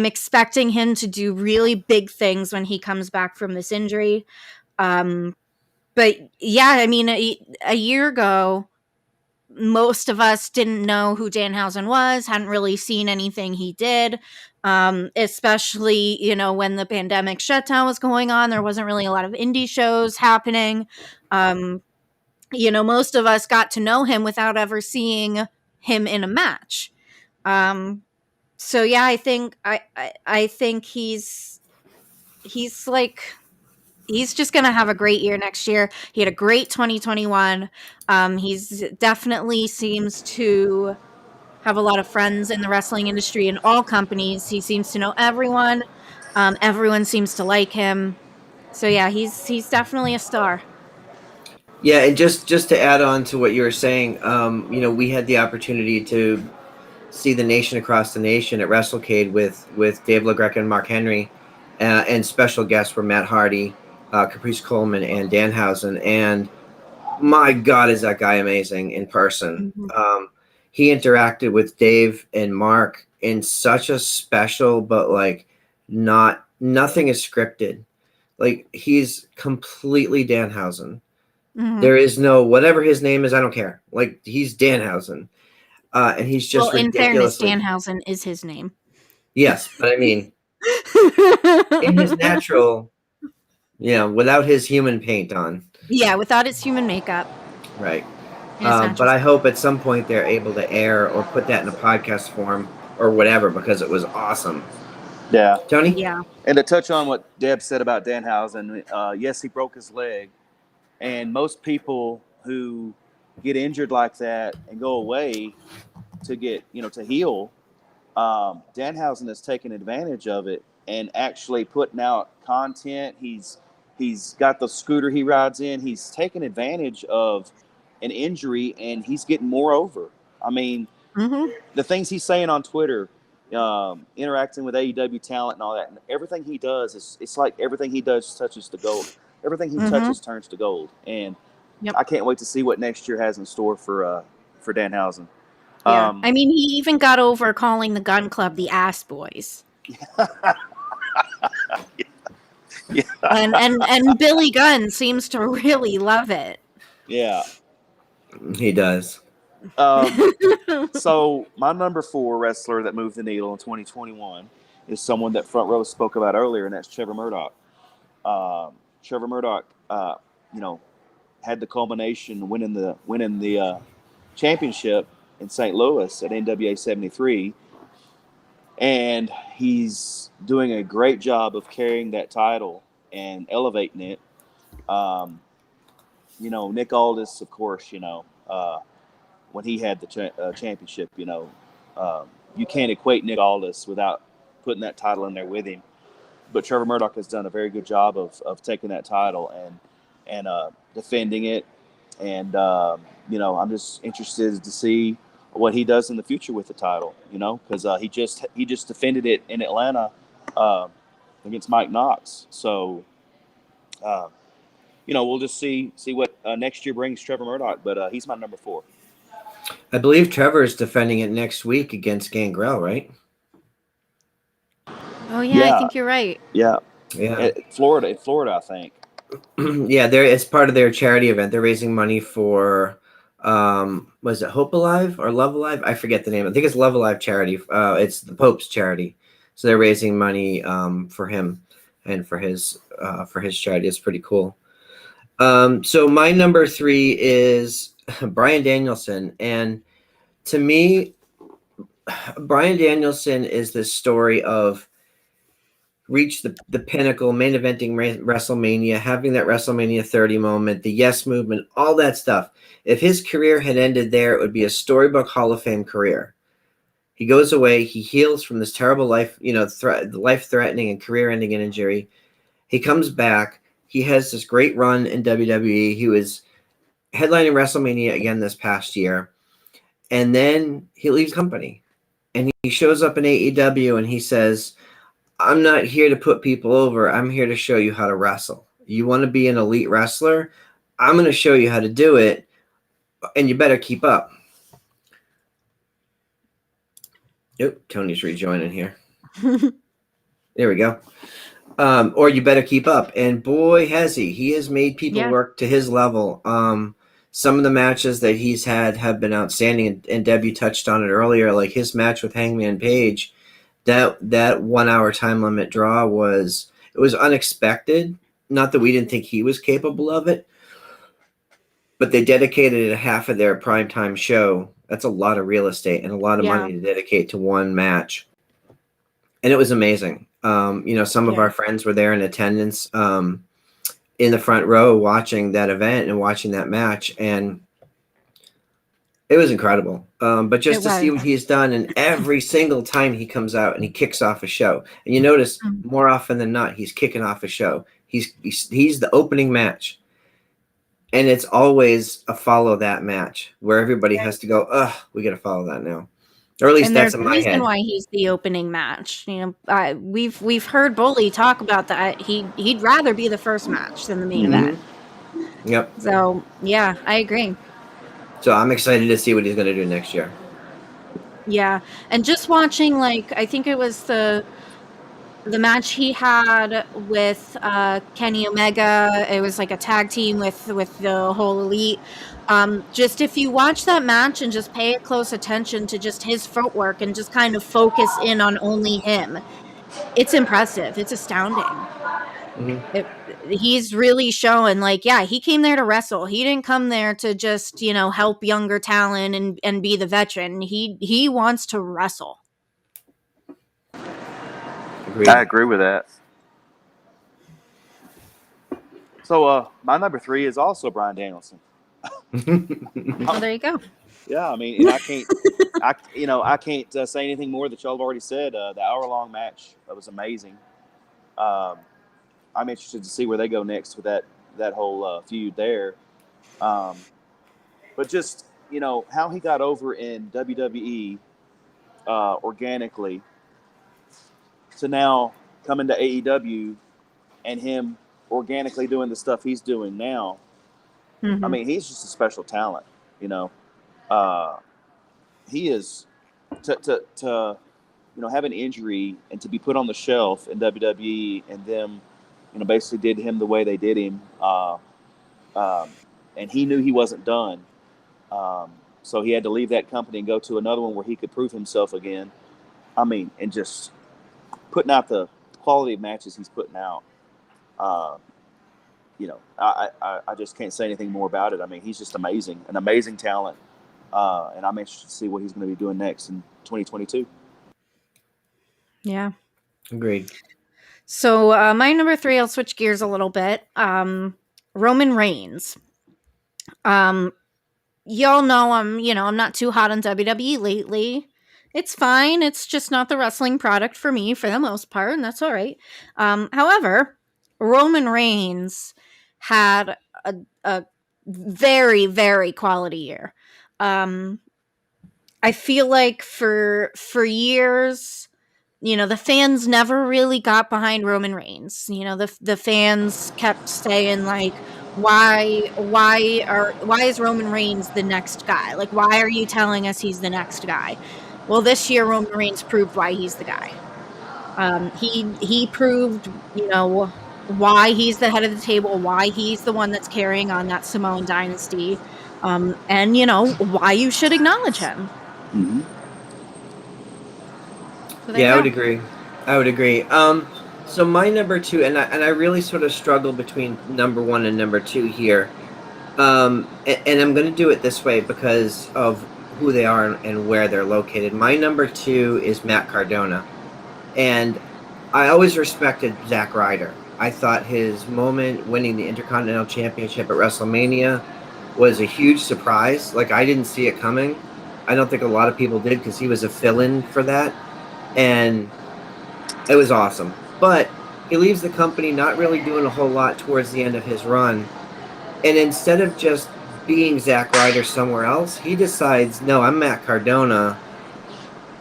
expecting him to do really big things when he comes back from this injury. But yeah, I mean, a year ago, most of us didn't know who Danhausen was, hadn't really seen anything he did. Especially, when the pandemic shutdown was going on, there wasn't really a lot of indie shows happening. Most of us got to know him without ever seeing him in a match. So yeah, I think he's just gonna have a great year next year. He had a great 2021. He's definitely seems to have a lot of friends in the wrestling industry in all companies. He seems to know everyone. Everyone seems to like him. So yeah, he's definitely a star. Yeah, and just to add on to what you were saying, we had the opportunity to see the nation across the nation at WrestleCade with Dave LaGreca and Mark Henry, and special guests were Matt Hardy, Caprice Coleman, and Danhausen. And my God, is that guy amazing in person. Mm-hmm. He interacted with Dave and Mark in such a special, but like nothing is scripted. Like, he's completely Danhausen. Mm-hmm. There is no, whatever his name is, I don't care. Like, he's Danhausen. And he's just in fairness, ridiculously. Danhausen is his name. Yes, but I mean, in his natural, without his human paint on. Yeah, without his human makeup. Right. But But I hope at some point they're able to air or put that in a podcast form or whatever, because it was awesome. Yeah. Tony? Yeah. And to touch on what Deb said about Danhausen, yes, he broke his leg. And most people who get injured like that and go away to get, to heal, Danhausen has taken advantage of it and actually putting out content. He's got the scooter he rides in. He's taken advantage of an injury, and he's getting more over. I mean, the things he's saying on Twitter, interacting with AEW talent and all that, and everything he does it's like everything he does touches to gold. Everything he touches turns to gold, and I can't wait to see what next year has in store for Danhausen. Yeah. I mean, he even got over calling the Gun Club the Ass Boys. Yeah. And Billy Gunn seems to really love it. Yeah. He does. So my number 4 wrestler that moved the needle in 2021 is someone that Front Row spoke about earlier, and that's Trevor Murdoch. Trevor Murdoch, had the culmination winning the championship in St. Louis at NWA 73, and he's doing a great job of carrying that title and elevating it. Nick Aldis, of course, when he had the championship, you can't equate Nick Aldis without putting that title in there with him. But Trevor Murdoch has done a very good job of taking that title and defending it. And, I'm just interested to see what he does in the future with the title, because he just defended it in Atlanta against Mike Knox. So, we'll just see what next year brings Trevor Murdoch. But he's my number 4. I believe Trevor is defending it next week against Gangrel, right? Oh yeah, I think you're right. Yeah. Yeah. Florida, I think. Yeah, it's part of their charity event. They're raising money for was it Hope Alive or Love Alive? I forget the name. I think it's Love Alive charity. It's the Pope's charity. So they're raising money for him and for his charity. It's pretty cool. So my number 3 is Bryan Danielson, and to me, Bryan Danielson is the story of reach the pinnacle, main eventing WrestleMania, having that WrestleMania 30 moment, the yes movement, all that stuff. If his career had ended there, it would be a storybook Hall of Fame career. He goes away, he heals from this terrible life, life-threatening and career-ending injury. He comes back. He has this great run in WWE. He was headlining WrestleMania again this past year. And then he leaves company. And he shows up in AEW and he says, I'm not here to put people over. I'm here to show you how to wrestle. You want to be an elite wrestler? I'm going to show you how to do it, and you better keep up. Nope, Tony's rejoining here. There we go. Or you better keep up. And boy, has he. He has made people work to his level. Some of the matches that he's had have been outstanding, and Debbie touched on it earlier, like his match with Hangman Page. That 1 hour time limit draw was unexpected. Not that we didn't think he was capable of it, but they dedicated a half of their primetime show. That's a lot of real estate and a lot of money to dedicate to one match. And it was amazing. Some of our friends were there in attendance in the front row watching that event and watching that match. And it was incredible. But just to see what he's done, and every single time he comes out and he kicks off a show, and you notice more often than not, he's kicking off a show. He's the opening match. And it's always a follow that match where everybody has to go, we got to follow that now. Or at least that's in my head. There's a reason why he's the opening match. We've heard Bully talk about that. He'd rather be the first match than the main event. Yep. So, yeah, I agree. So I'm excited to see what he's going to do next year. Yeah. And just watching, I think it was the match he had with Kenny Omega. It was like a tag team with the whole Elite. Just if you watch that match and just pay close attention to just his footwork and just kind of focus in on only him, it's impressive. It's astounding. He's really showing he came there to wrestle. He didn't come there to just, help younger talent and be the veteran. He wants to wrestle. Agreed. I agree with that. So my number 3 is also Bryan Danielson. Well, there you go. Yeah, I mean, and I can't say anything more that y'all have already said. The hour-long match was amazing. I'm interested to see where they go next with that whole feud there. But just how he got over in WWE organically to now coming to AEW and him organically doing the stuff he's doing now. I mean, he's just a special talent. He is to have an injury and to be put on the shelf in WWE, and them basically did him the way they did him, and he knew he wasn't done, so he had to leave that company and go to another one where he could prove himself again. I mean, and just putting out the quality of matches he's putting out. I just can't say anything more about it. I mean, he's just amazing, an amazing talent, and I'm interested to see what he's going to be doing next in 2022. Yeah. Agreed. So my number 3, I'll switch gears a little bit. Roman Reigns. Y'all know I'm not too hot on WWE lately. It's fine. It's just not the wrestling product for me for the most part, and that's all right. However, Roman Reigns had a very, very quality year. I feel like for years, the fans never really got behind Roman Reigns. The fans kept saying like, why is Roman Reigns the next guy? Like, why are you telling us he's the next guy? Well, this year Roman Reigns proved why he's the guy. He proved, why he's the head of the table, why he's the one that's carrying on that Samoan dynasty, and why you should acknowledge him. Mm-hmm. So there Yeah, I you would go. agree. I would agree. So my number 2, and I really sort of struggle between number 1 and number 2 here. And I'm going to do it this way because of who they are and where they're located. My number 2 is Matt Cardona, and I always respected Zack Ryder. I thought his moment winning the Intercontinental Championship at WrestleMania was a huge surprise. Like, I didn't see it coming. I don't think a lot of people did because he was a fill-in for that. And it was awesome. But he leaves the company not really doing a whole lot towards the end of his run. And instead of just being Zack Ryder somewhere else, he decides, no, I'm Matt Cardona.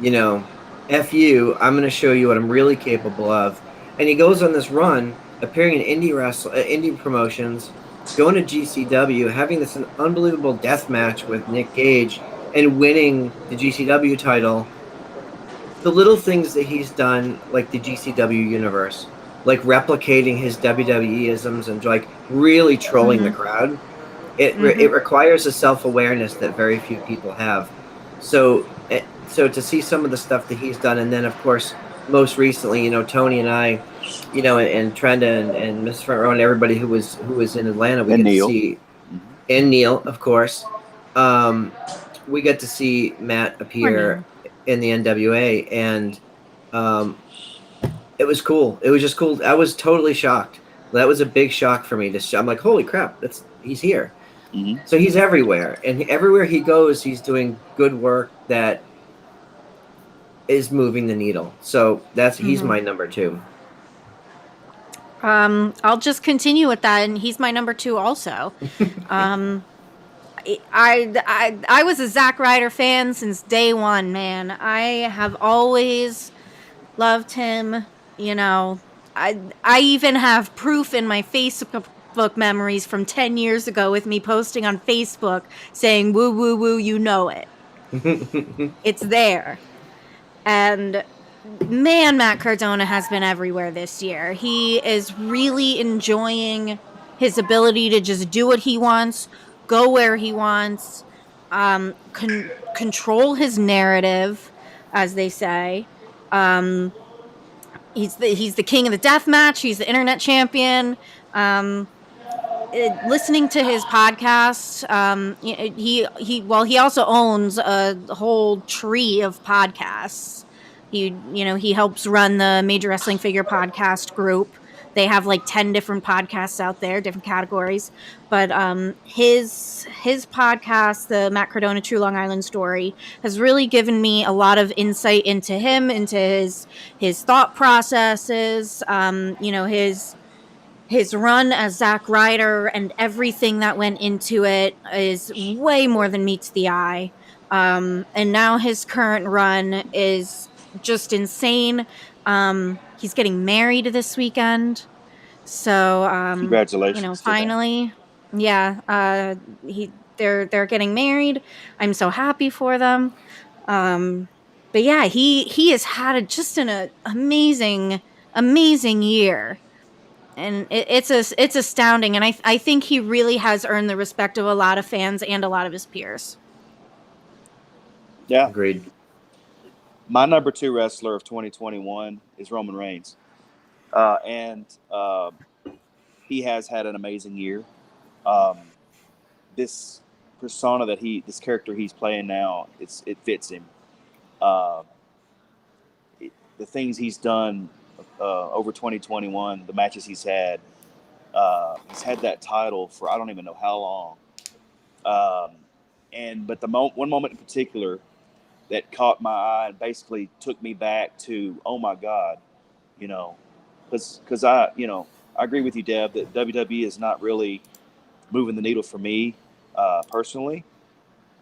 F you, I'm going to show you what I'm really capable of. And he goes on this run, appearing in indie promotions, going to GCW, having this an unbelievable death match with Nick Gage, and winning the GCW title. The little things that he's done, like the GCW universe, like replicating his WWE isms and like really trolling the crowd, it requires a self-awareness that very few people have. So to see some of the stuff that he's done, and then of course most recently, Tony and I, and Trenda and Miss Front Row and everybody who was in Atlanta, we And get Neil. to see, and Neil, of course. We get to see Matt appear in the NWA, and it was cool. It was just cool. I was totally shocked. That was a big shock for me. I'm like, holy crap, he's here. Mm-hmm. So he's everywhere, and everywhere he goes, he's doing good work that is moving the needle. So he's my number 2. I'll just continue with that, and he's my number 2 also. I was a Zack Ryder fan since day one, man. I have always loved him. I even have proof in my Facebook memories from 10 years ago with me posting on Facebook saying, woo, woo, woo, you know it. It's there. And man, Matt Cardona has been everywhere this year. He is really enjoying his ability to just do what he wants, go where he wants, control his narrative, as they say. He's the king of the death match. He's the internet champion. Listening to his podcast, he also owns a whole tree of podcasts. He helps run the Major Wrestling Figure podcast group. They have like 10 different podcasts out there, different categories. But his podcast, the Matt Cardona True Long Island Story, has really given me a lot of insight into him, into his thought processes, his run as Zack Ryder and everything that went into it is way more than meets the eye. And now his current run is just insane. He's getting married this weekend. So, Congratulations to them. finally, yeah, they're getting married. I'm so happy for them. But yeah, he has had just an amazing year. And it's astounding, and I think he really has earned the respect of a lot of fans and a lot of his peers. Yeah. Agreed. My number 2 wrestler of 2021 is Roman Reigns. he has had an amazing year. This persona this character he's playing now, it fits him. Uh, the things he's done over 2021, the matches he's had that title for I don't even know how long. But one moment in particular that caught my eye and basically took me back to, oh my God, because I agree with you, Deb, that WWE is not really moving the needle for me personally,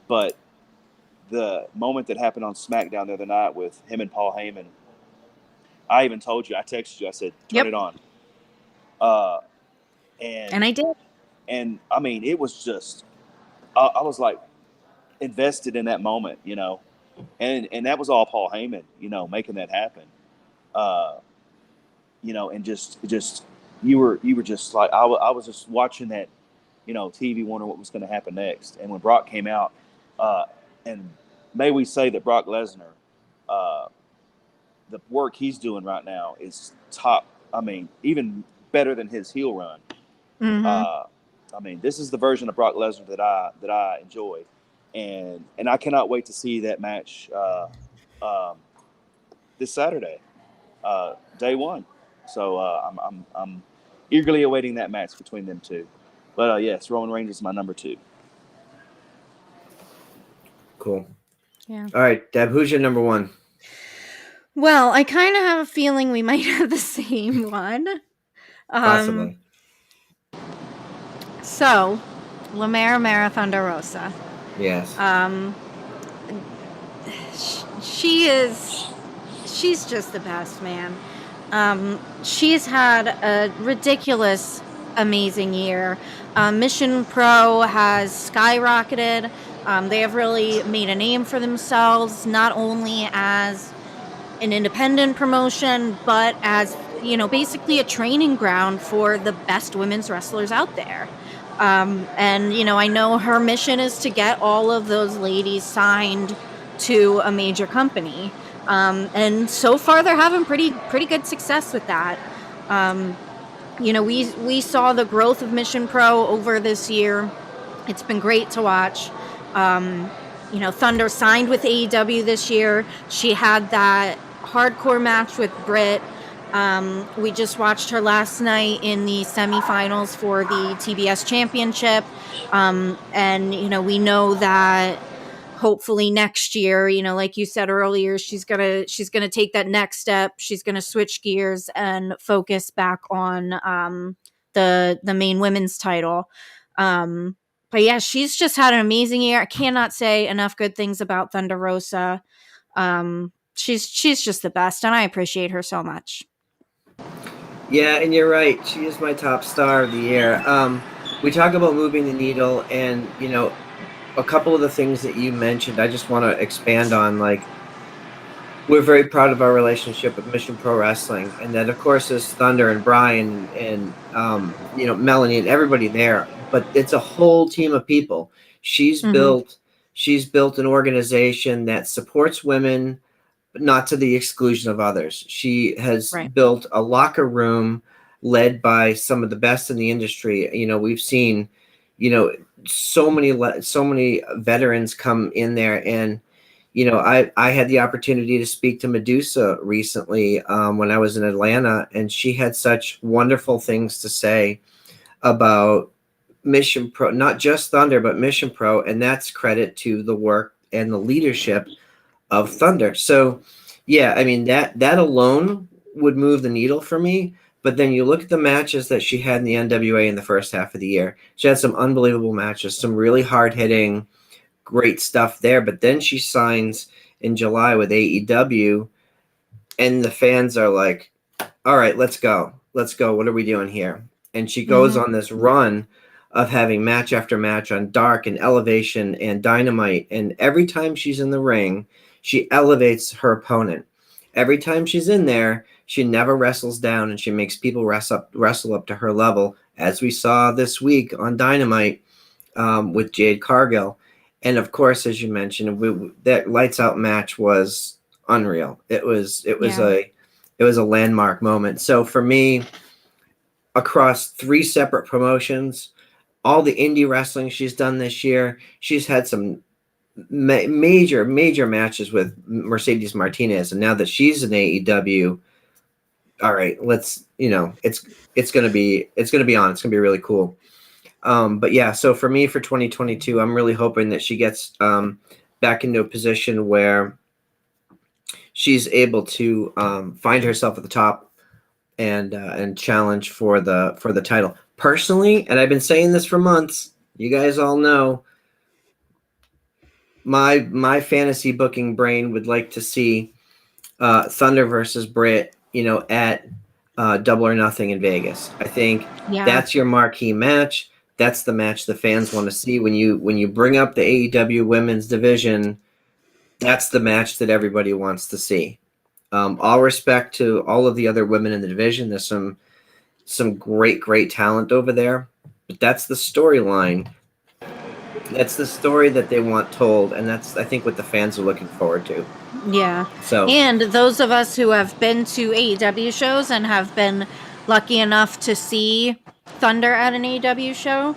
but the moment that happened on SmackDown the other night with him and Paul Heyman, I even told you, I texted you, I said, turn it on. And I did. And I mean, it was just, I was like invested in that moment, and that was all Paul Heyman, making that happen. And just you were just like, I was just watching that, TV, wondering what was going to happen next. And when Brock came out, and may we say that Brock Lesnar, the work he's doing right now is top. I mean, even better than his heel run. I mean, this is the version of Brock Lesnar that I enjoy, and I cannot wait to see that match this Saturday, day one. So I'm eagerly awaiting that match between them two. But yes, Roman Reigns is my number 2. Cool. Yeah. All right, Deb, who's your number 1? Well, I kind of have a feeling we might have the same one. Possibly. So, La Mera Thunder Rosa. Yes. She's just the best, man. She's had a ridiculous, amazing year. Mission Pro has skyrocketed. They have really made a name for themselves, not only as an independent promotion, but as, basically a training ground for the best women's wrestlers out there. And, I know her mission is to get all of those ladies signed to a major company. And so far they're having pretty good success with that. We saw the growth of Mission Pro over this year. It's been great to watch. Thunder signed with AEW this year. She had that hardcore match with Britt. We just watched her last night in the semi-finals for the TBS Championship. And we know that hopefully next year, like you said earlier, she's gonna take that next step. She's gonna switch gears and focus back on the main women's title. But yeah, she's just had an amazing year. I cannot say enough good things about Thunder Rosa. She's just the best, and I appreciate her so much. Yeah, and you're right. She is my top star of the year. We talk about moving the needle, and a couple of the things that you mentioned, I just want to expand on. Like, we're very proud of our relationship with Mission Pro Wrestling, and that, of course, is Thunder and Brian and Melanie and everybody there. But it's a whole team of people. She's built an organization that supports women, but not to the exclusion of others. She has built a locker room led by some of the best in the industry. We've seen, so many veterans come in there, and I had the opportunity to speak to Medusa recently when I was in Atlanta, and she had such wonderful things to say about Mission Pro, not just Thunder, but Mission Pro, and that's credit to the work and the leadership of Thunder. So yeah, I mean, that alone would move the needle for me. But then you look at the matches that she had in the NWA in the first half of the year. She had some unbelievable matches, some really hard-hitting, great stuff there. But then she signs in July with AEW, and the fans are like, all right, let's go. Let's go. What are we doing here? And she goes on this run of having match after match on Dark and Elevation and Dynamite. And every time she's in the ring, she elevates her opponent. Every time she's in there, she never wrestles down, and she makes people wrestle up to her level, as we saw this week on Dynamite with Jade Cargill. And of course, as you mentioned, that lights out match was unreal. It was a landmark moment. So for me, across 3 separate promotions, all the indie wrestling she's done this year. She's had some major matches with Mercedes Martinez, and now that she's in AEW, all right, let's it's gonna be on. It's gonna be really cool. But yeah, so for me for 2022, I'm really hoping that she gets back into a position where she's able to find herself at the top and challenge for the title. Personally, and I've been saying this for months, you guys all know, my fantasy booking brain would like to see Thunder versus Britt, at Double or Nothing in Vegas. I think that's your marquee match. That's the match the fans want to see. When you bring up the AEW women's division, that's the match that everybody wants to see. All respect to all of the other women in the division. There's some great talent over there, but that's the storyline. That's the story that they want told, and that's, I think, what the fans are looking forward to. Yeah. So, and those of us who have been to AEW shows and have been lucky enough to see Thunder at an AEW show,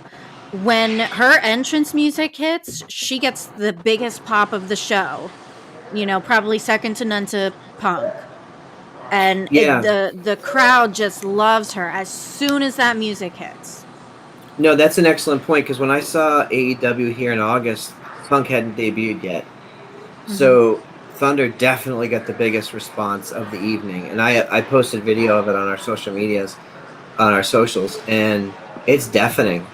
when her entrance music hits, she gets the biggest pop of the show. Probably second to none to Punk. And the crowd just loves her as soon as that music hits. No, that's an excellent point, because when I saw AEW here in August, Punk hadn't debuted yet. Mm-hmm. So Thunder definitely got the biggest response of the evening. And I posted video of it on our social medias, on our socials, and it's deafening.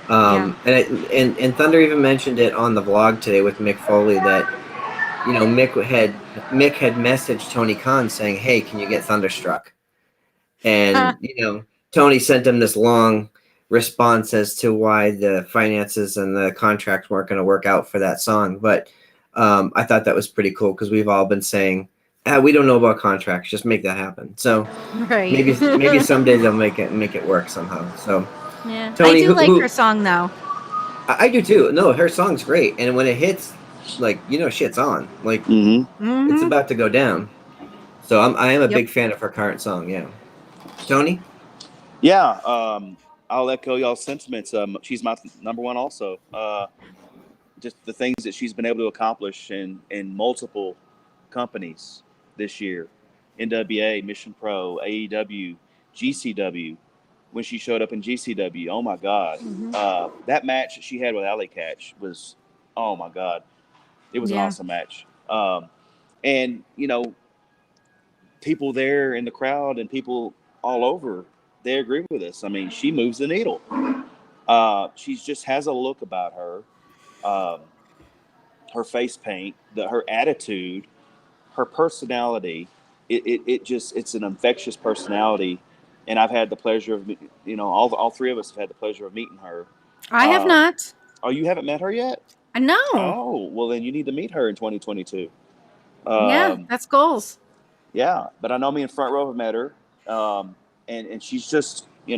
And Thunder even mentioned it on the vlog today with Mick Foley that, Mick had messaged Tony Khan saying, "Hey, can you get Thunderstruck?" And, Tony sent him this long response as to why the finances and the contract weren't going to work out for that song. But I thought that was pretty cool, because we've all been saying, we don't know about contracts, just make that happen. So maybe someday they'll make it work somehow. So yeah, Tony, I do like her song though. I do too. No, her song's great, and when it hits, shit's on. It's about to go down. So I am a big fan of her current song. Yeah, Tony. Yeah, I'll echo y'all's sentiments. She's my number one also. Just the things that she's been able to accomplish in multiple companies this year. NWA, Mission Pro, AEW, GCW. When she showed up in GCW, oh my God. That match she had with Alley Catch was, oh my God. It was an awesome match. And, people there in the crowd and people all over, they agree with us. I mean, she moves the needle. She just has a look about her. Her face paint, her attitude, her personality. It's an infectious personality. And I've had the pleasure of, all three of us have had the pleasure of meeting her. I have not. Oh, you haven't met her yet? No. Oh, well, then you need to meet her in 2022. That's goals. Yeah, but I know me and Front Row have met her. And she's just, she's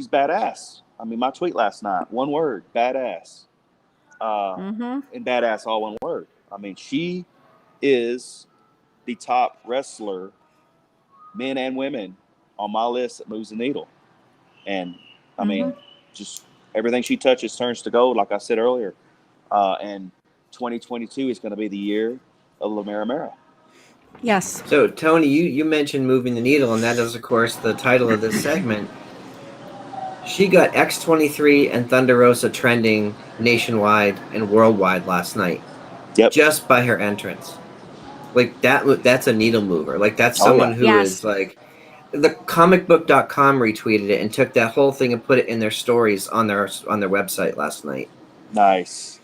badass. I mean, my tweet last night, one word, badass. And badass, all one word. I mean, she is the top wrestler, men and women, on my list that moves the needle. And, I mean, just everything she touches turns to gold, like I said earlier. And 2022 is going to be the year of La Mera Mera. Yes. So, Tony, you mentioned moving the needle, and that is, of course, the title of this segment. She got X23 and Thunder Rosa trending nationwide and worldwide last night. Yep. Just by her entrance. That's a needle mover. That's someone who is the comicbook.com retweeted it and took that whole thing and put it in their stories on their website last night. Nice.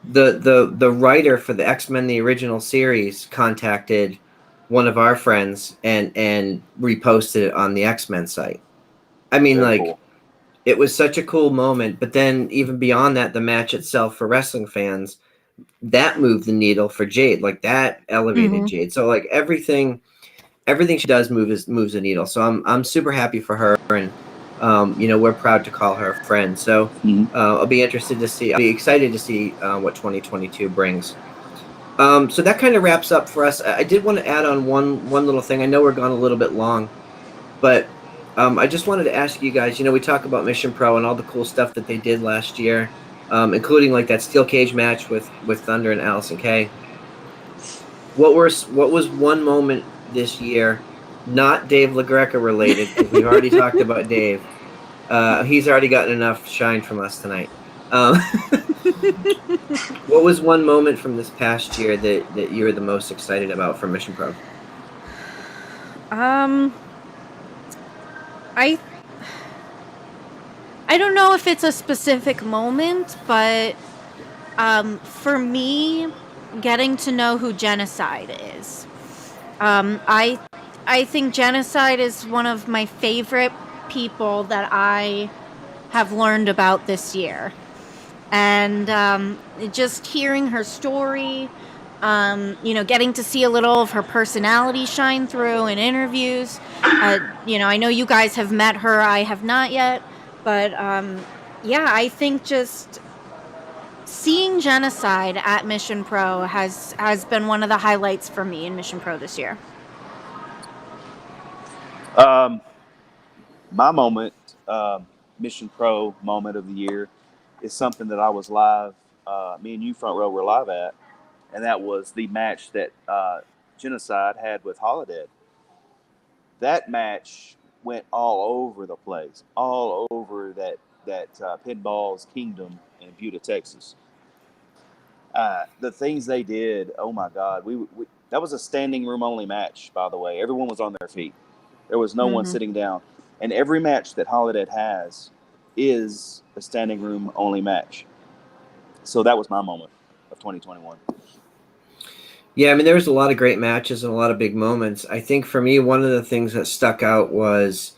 The writer for the X-Men the original series contacted one of our friends and reposted it on the X-Men site. I mean, cool. It was such a cool moment, but then even beyond that, the match itself for wrestling fans, that moved the needle for Jade. That elevated Jade. So everything she does moves the needle. So I'm super happy for her, and we're proud to call her a friend. So I'll be excited to see what 2022 brings. So that kind of wraps up for us. I did want to add on one little thing. I know we're gone a little bit long, but I just wanted to ask you guys, we talk about Mission Pro and all the cool stuff that they did last year, including like that steel cage match with Thunder and Allison Kay. What was one moment this year, not Dave LaGreca related, because we've already talked about Dave. He's already gotten enough shine from us tonight. What was one moment from this past year that you were the most excited about from Mission Pro? I don't know if it's a specific moment, but for me, getting to know who Genocide is. I think Genocide is one of my favorite people that I have learned about this year. And just hearing her story, getting to see a little of her personality shine through in interviews. I know you guys have met her. I have not yet. But I think just seeing Genocide at Mission Pro has been one of the highlights for me in Mission Pro this year. My moment, Mission Pro moment of the year, is something that I was live. Me and you, front row, were live at, and that was the match that Genocide had with Holiday. That match went all over the place, all over that Pinball's Kingdom in Buda, Texas. The things they did, oh my God! We that was a standing room only match, by the way. Everyone was on their feet. There was no one sitting down. And every match that Holiday has is a standing room only match. So that was my moment of 2021. Yeah, I mean, there was a lot of great matches and a lot of big moments. I think for me, one of the things that stuck out was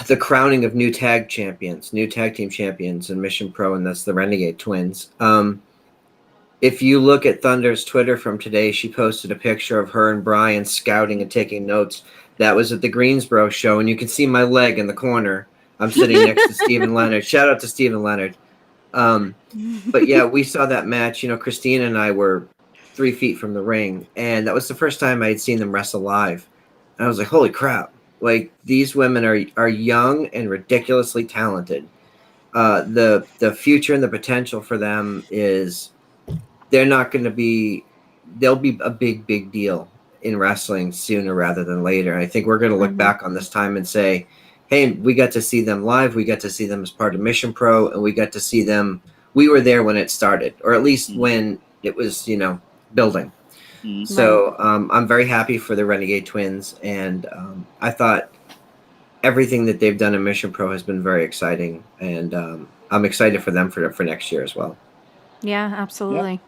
the crowning of new tag team champions in Mission Pro, and that's the Renegade Twins. If you look at Thunder's Twitter from today, she posted a picture of her and Brian scouting and taking notes. That was at the Greensboro show, and you can see my leg in the corner. I'm sitting next to Stephen Leonard. Shout out to Stephen Leonard. But yeah, we saw that match. Christina and I were 3 feet from the ring, and that was the first time I had seen them wrestle live. And I was like, holy crap. Like, these women are young and ridiculously talented. The future and the potential for them is they'll be a big deal in wrestling sooner rather than later. And I think we're going to look back on this time and say, hey, we got to see them live. We got to see them as part of Mission Pro, and we got to see them. We were there when it started, or at least when it was, building. So I'm very happy for the Renegade Twins, and I thought everything that they've done in Mission Pro has been very exciting, and I'm excited for them for next year as well. Yeah, absolutely. Yep.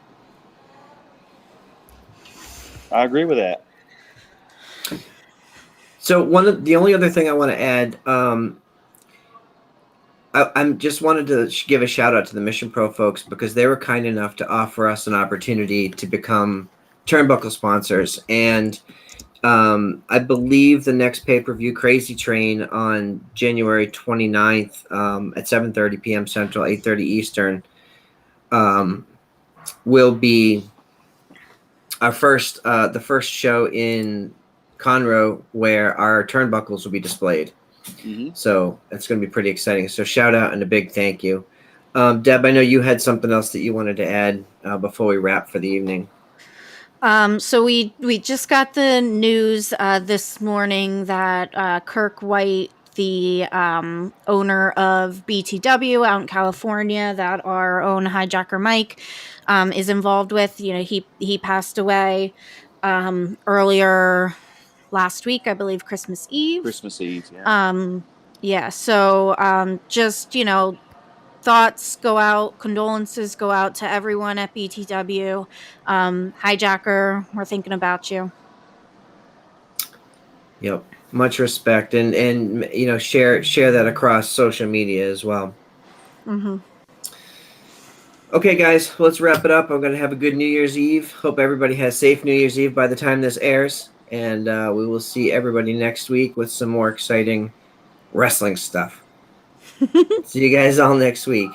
I agree with that. So the only other thing I want to add, I just wanted to give a shout out to the Mission Pro folks, because they were kind enough to offer us an opportunity to become turnbuckle sponsors. And I believe the next pay-per-view, Crazy Train, on January 29th at 7:30 p.m. Central, 8:30 Eastern, will be our the first show in Conroe where our turnbuckles will be displayed. So it's going to be pretty exciting. So shout out and a big thank you. Deb, I know you had something else that you wanted to add before we wrap for the evening. So we just got the news this morning that Kirk White, the owner of BTW out in California, that our own hijacker Mike is involved with. He passed away earlier last week, I believe, Christmas Eve. Yeah. So just thoughts go out, condolences go out to everyone at BTW. Hijacker, we're thinking about you. Yep. Much respect, and share that across social media as well. Okay, guys, let's wrap it up. I'm going to have a good New Year's Eve. Hope everybody has safe New Year's Eve by the time this airs, and we will see everybody next week with some more exciting wrestling stuff. See you guys all next week.